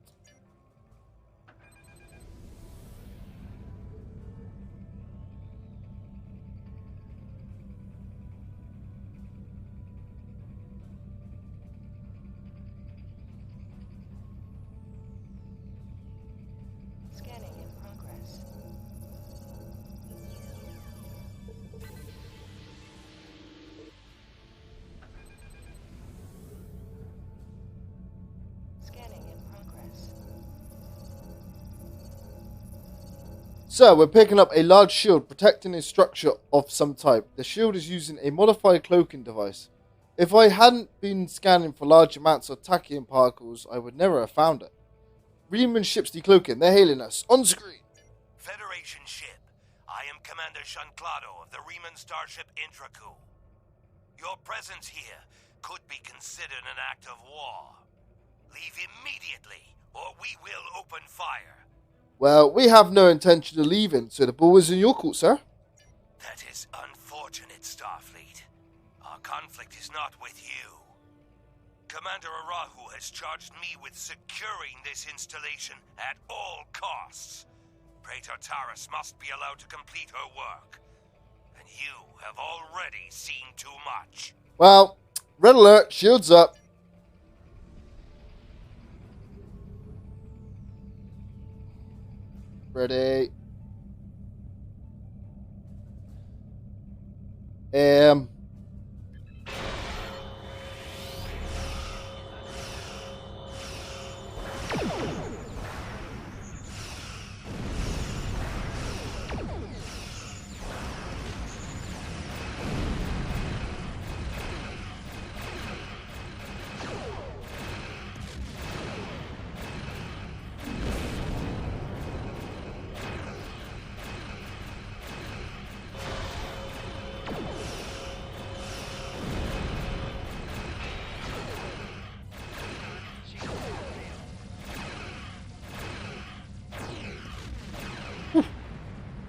Scanning in progress. Scanning in progress. Sir, we're picking up a large shield protecting a structure of some type. The shield is using a modified cloaking device. If I hadn't been scanning for large amounts of tachyon particles, I would never have found it. Riemann ship's decloaking. They're hailing us. On screen. Federation ship. I am Commander Shanclado of the Riemann starship Intraku. Your presence here could be considered an act of war. Leave immediately, or we will open fire. Well, we have no intention of leaving, so the ball is in your court, sir. That is unfortunate, Starfleet. Our conflict is not with you. Commander Arahu has charged me with securing this installation at all costs. Praetor Taris must be allowed to complete her work. And you have already seen too much. Well, red alert, shields up. Ready.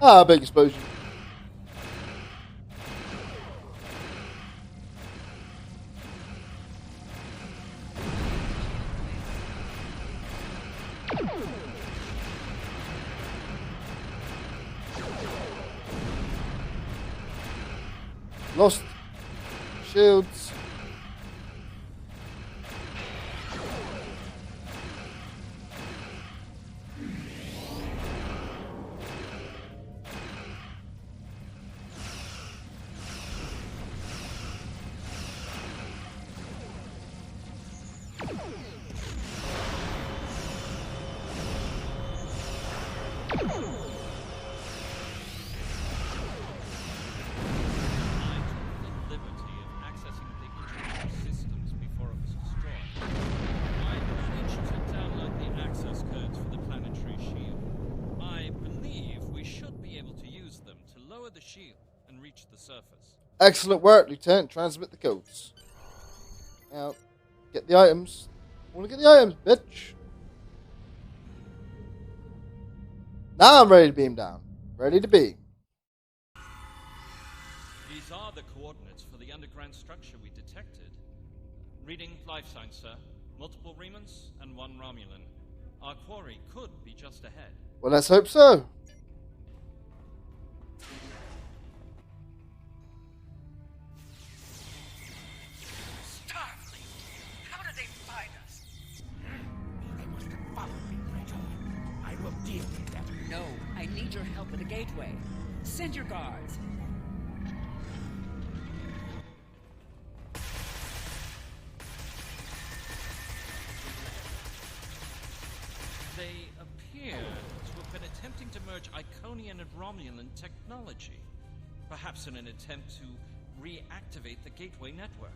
Ah, big explosion. Lost shields. The shield and reach the surface. Excellent work, Lieutenant. Transmit the codes. Now, get the items. I want to get the items, bitch. Now I'm ready to beam down. Ready to beam. These are the coordinates for the underground structure we detected. Reading life signs, sir. Multiple Remans and one Romulan. Our quarry could be just ahead. Well, let's hope so. No, I need your help with the gateway. Send your guards. They appear to have been attempting to merge Iconian and Romulan technology. Perhaps in an attempt to reactivate the gateway network.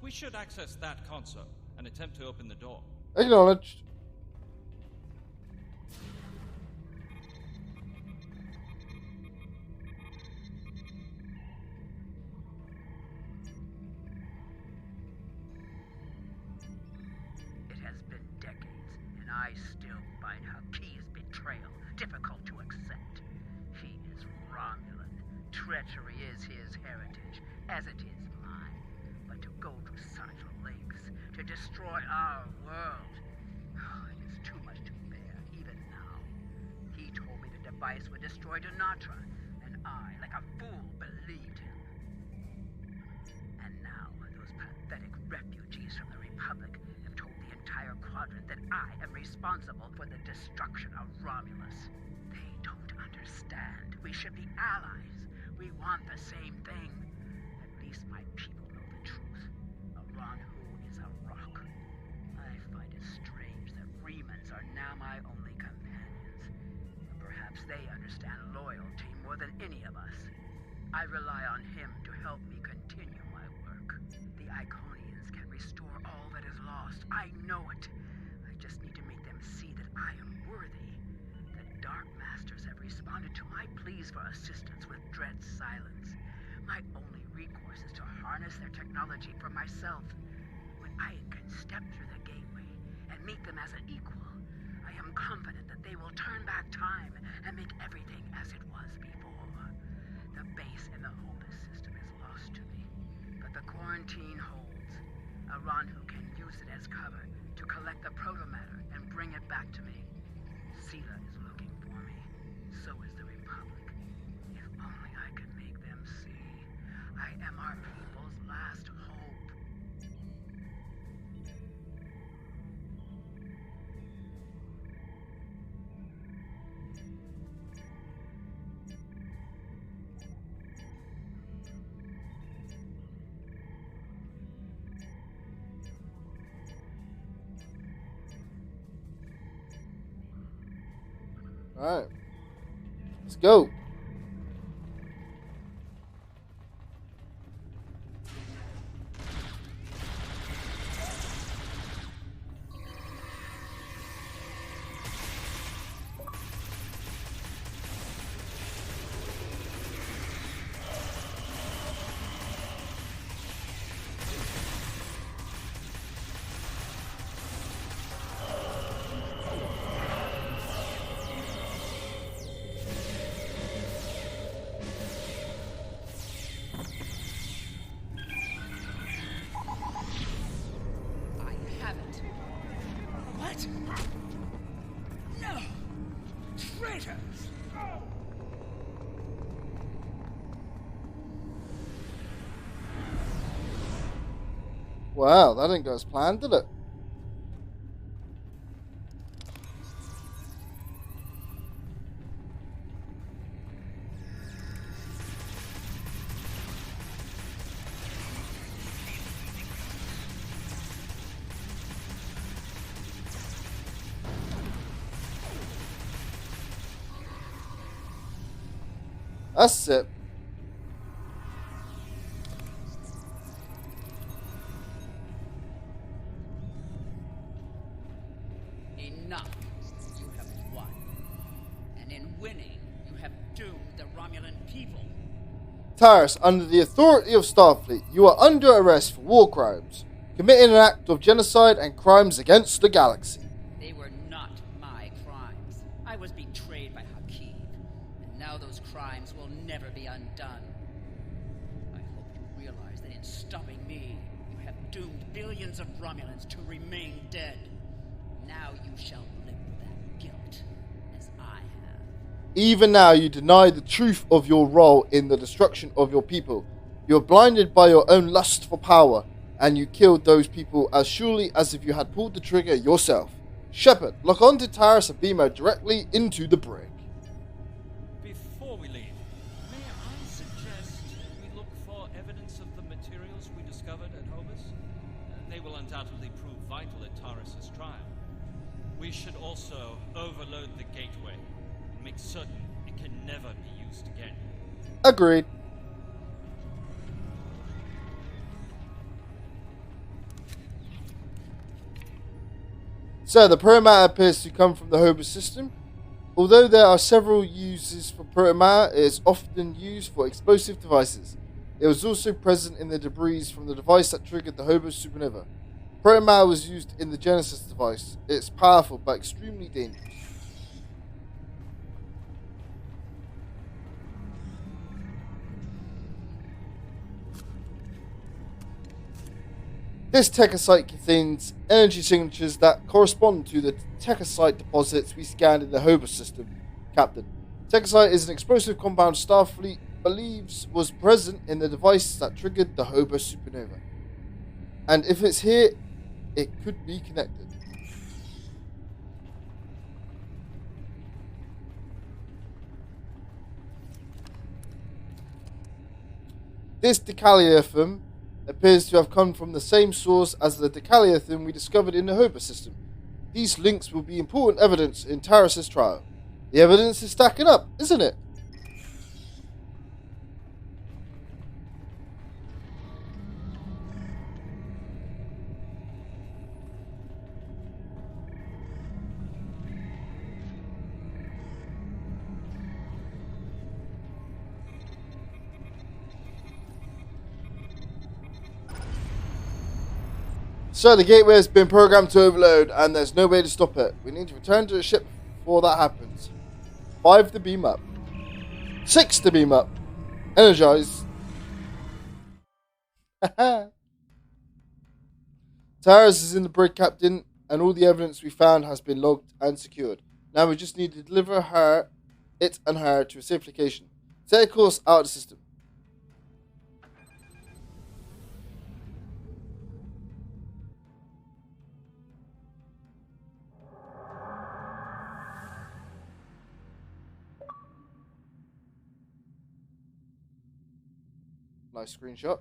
We should access that console and attempt to open the door. Acknowledged. I still find Haki's betrayal difficult to accept. He is Romulan. Treachery is his heritage, as it is mine. But to go to such lengths to destroy our world, it is too much to bear, even now. He told me the device would destroy Denatra, and I, like a fool, believed him. And now, those pathetic refugees from the Republic have told the entire quadrant that I am responsible for the destruction of Romulus. They don't understand. We should be allies. We want the same thing. At least my people know the truth. Arahu is a rock. I find it strange that Remans are now my only companions. Perhaps they understand loyalty more than any of us. I rely on him to help me continue my work. The Iconians can restore all that is lost. I know it. I just need to make them see that I am worthy. The Dark Masters have responded to my pleas for assistance with dread silence. My only recourse is to harness their technology for myself. When I can step through the gateway, and meet them as an equal, I am confident that they will turn back time and make everything as it was before. The base in the Hobus system is lost to me, but the quarantine holds. Aranhu can use it as cover to collect the protomatter and bring it back to me. Sela is looking for me. So is the Republic. If only I could make them see. I am our people's last hope. Alright. Let's go. What? No! Traitors! Wow, that didn't go as planned, did it? That's it. Enough. You have won. And in winning, you have doomed the Romulan people. Tyrus, under the authority of Starfleet, you are under arrest for war crimes, committing an act of genocide and crimes against the galaxy. They were not my crimes. I was betrayed by Hakeem, and now those crimes will never be undone. I hope you realize that in stopping me, you have doomed billions of Romulans to remain dead. Now you shall live with that guilt, as I have. Even now, you deny the truth of your role in the destruction of your people. You are blinded by your own lust for power, and you killed those people as surely as if you had pulled the trigger yourself. Shepard, lock onto Tyrus and beam her directly into the brig. Before we leave, may I suggest we look for evidence of the materials we discovered at Hobus? They will undoubtedly prove vital at Tyrus' trial. We should also overload the gateway and make certain it can never be used again. Agreed. So, the protomatter appears to come from the Hobus system. Although there are several uses for protomatter, it is often used for explosive devices. It was also present in the debris from the device that triggered the Hobus supernova. Protomatter was used in the Genesis device. It's powerful but extremely dangerous. This techosite contains energy signatures that correspond to the techosite deposits we scanned in the Hobus system, Captain. Techosite is an explosive compound Starfleet believes was present in the device that triggered the Hobus supernova. And if it's here, it could be connected. This decaliotherm appears to have come from the same source as the decaliotherm we discovered in the Hobus system. These links will be important evidence in Tyrus' trial. The evidence is stacking up, isn't it? So the gateway has been programmed to overload, and there's no way to stop it. We need to return to the ship before that happens. 5 to beam up. 6 to beam up. Energize. Tyrus is in the brig, Captain, and all the evidence we found has been logged and secured. Now we just need to deliver it and her to a safe location. Set a course out of the system. Nice screenshot.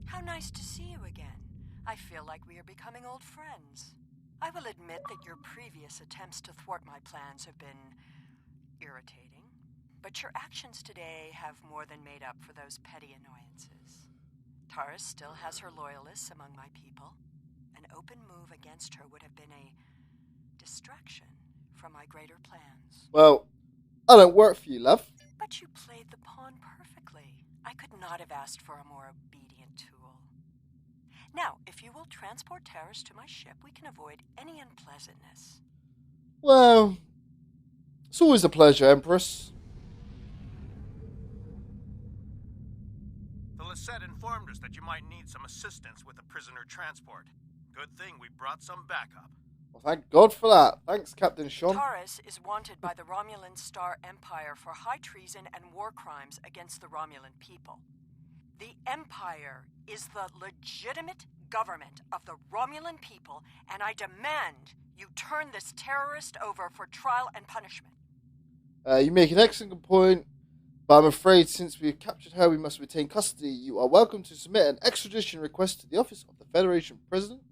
How nice to see you again. I feel like we are becoming old friends. I will admit that your previous attempts to thwart my plans have been irritating, but your actions today have more than made up for those petty annoyances. Taurus still has her loyalists among my people. An open move against her would have been a distraction from my greater plans. Well, I don't work for you, love. But you played the pawn perfectly. I could not have asked for a more obedient tool. Now, if you will transport Taurus to my ship, we can avoid any unpleasantness. Well, it's always a pleasure, Empress. The Lisette informed us that you might need some assistance with the prisoner transport. Good thing we brought some backup. Well, thank God for that. Thanks, Captain Sean. Taurus is wanted by the Romulan Star Empire for high treason and war crimes against the Romulan people. The Empire is the legitimate government of the Romulan people, and I demand you turn this terrorist over for trial and punishment. You make an excellent point, but I'm afraid since we've captured her, we must retain custody. You are welcome to submit an extradition request to the Office of the Federation President.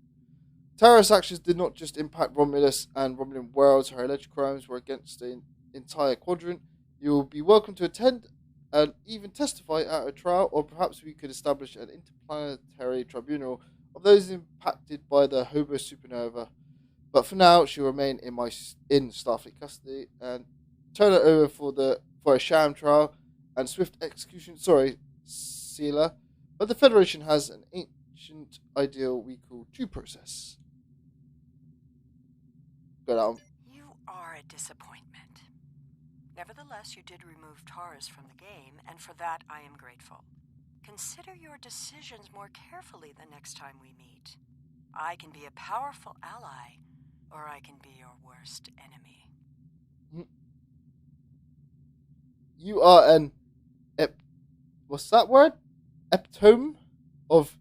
Terrorist actions did not just impact Romulus and Romulan worlds. Her alleged crimes were against the entire quadrant. You will be welcome to attend and even testify at a trial, or perhaps we could establish an interplanetary tribunal of those impacted by the Hobo supernova. But for now, she'll remain in Starfleet custody and turn it over for a sham trial and swift execution. Sorry, Sealer, but the Federation has an ancient ideal we call due process. Go down. You are a disappointment. Nevertheless, you did remove Taurus from the game, and for that I am grateful. Consider your decisions more carefully the next time we meet. I can be a powerful ally, or I can be your worst enemy. You are an what's that word? Epitome of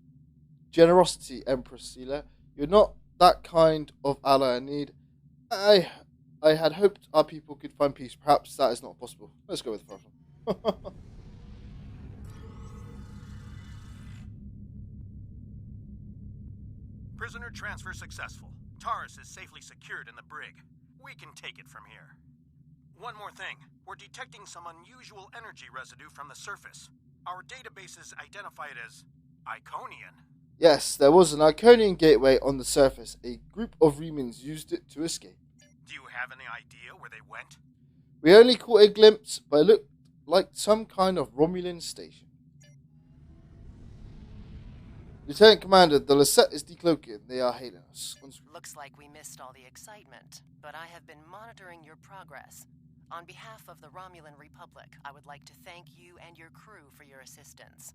generosity, Empress Sealer. You're not that kind of ally I need. I had hoped our people could find peace. Perhaps that is not possible. Let's go with the first one. Prisoner transfer successful. Taurus is safely secured in the brig. We can take it from here. One more thing. We're detecting some unusual energy residue from the surface. Our databases identify it as Iconian. Yes, there was an Iconian gateway on the surface. A group of Remans used it to escape. Do you have any idea where they went? We only caught a glimpse, but it looked like some kind of Romulan station. Lieutenant Commander, the Lisette is decloaking. They are hailing us. Looks like we missed all the excitement, but I have been monitoring your progress. On behalf of the Romulan Republic, I would like to thank you and your crew for your assistance.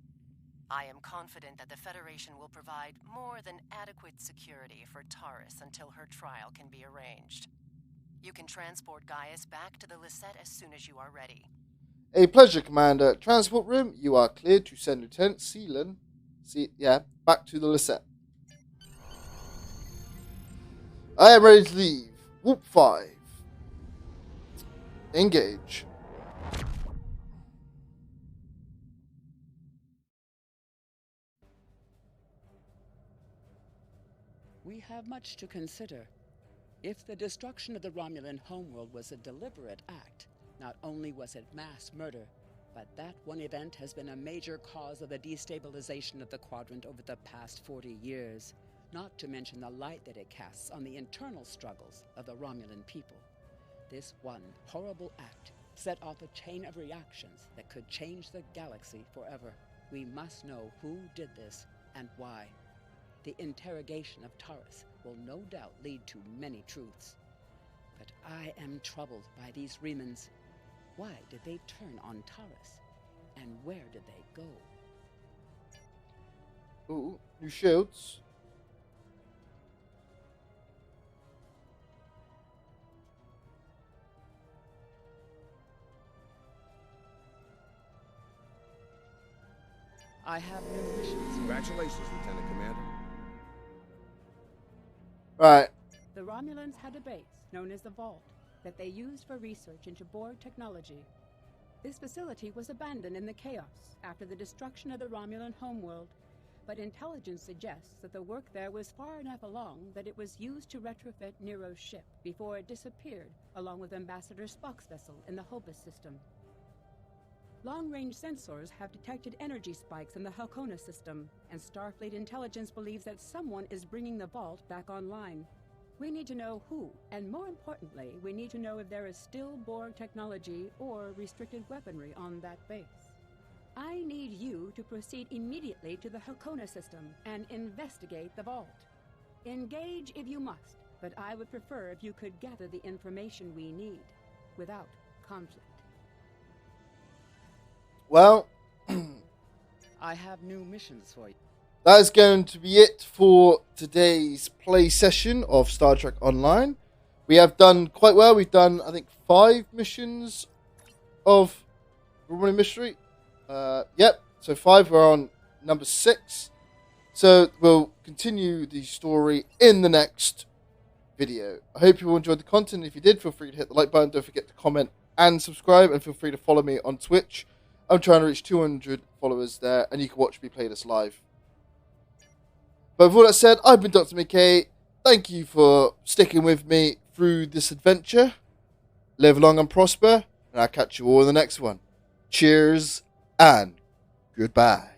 I am confident that the Federation will provide more than adequate security for Taurus until her trial can be arranged. You can transport Gaius back to the Lisette as soon as you are ready. A pleasure, Commander. Transport room, you are cleared to send Lieutenant Sealan back to the Lisette. I am ready to leave. Whoop 5. Engage. We have much to consider. If the destruction of the Romulan homeworld was a deliberate act, not only was it mass murder, but that one event has been a major cause of the destabilization of the quadrant over the past 40 years, not to mention the light that it casts on the internal struggles of the Romulan people. This one horrible act set off a chain of reactions that could change the galaxy forever. We must know who did this and why. The interrogation of Taurus will no doubt lead to many truths. But I am troubled by these Remans. Why did they turn on Taurus? And where did they go? Ooh, new shields. I have no missions. Congratulations, Lieutenant Commander. Right. The Romulans had a base, known as the Vault, that they used for research into Borg technology. This facility was abandoned in the chaos after the destruction of the Romulan homeworld, but intelligence suggests that the work there was far enough along that it was used to retrofit Nero's ship before it disappeared, along with Ambassador Spock's vessel in the Hobus system. Long-range sensors have detected energy spikes in the Halcona system, and Starfleet intelligence believes that someone is bringing the Vault back online. We need to know who, and more importantly, we need to know if there is still Borg technology or restricted weaponry on that base. I need you to proceed immediately to the Halcona system and investigate the Vault. Engage if you must, but I would prefer if you could gather the information we need without conflict. Well, I have new missions for you. that is going to be it for today's play session of Star Trek Online. We have done quite well. We've done, I think, 5 missions of Romulan Mystery. Yep, so 5. We're on number 6. So we'll continue the story in the next video. I hope you all enjoyed the content. If you did, feel free to hit the like button. Don't forget to comment and subscribe. And feel free to follow me on Twitch. I'm trying to reach 200 followers there, and you can watch me play this live. But with all that said, I've been Dr. McKay. Thank you for sticking with me through this adventure. Live long and prosper, and I'll catch you all in the next one. Cheers and goodbye.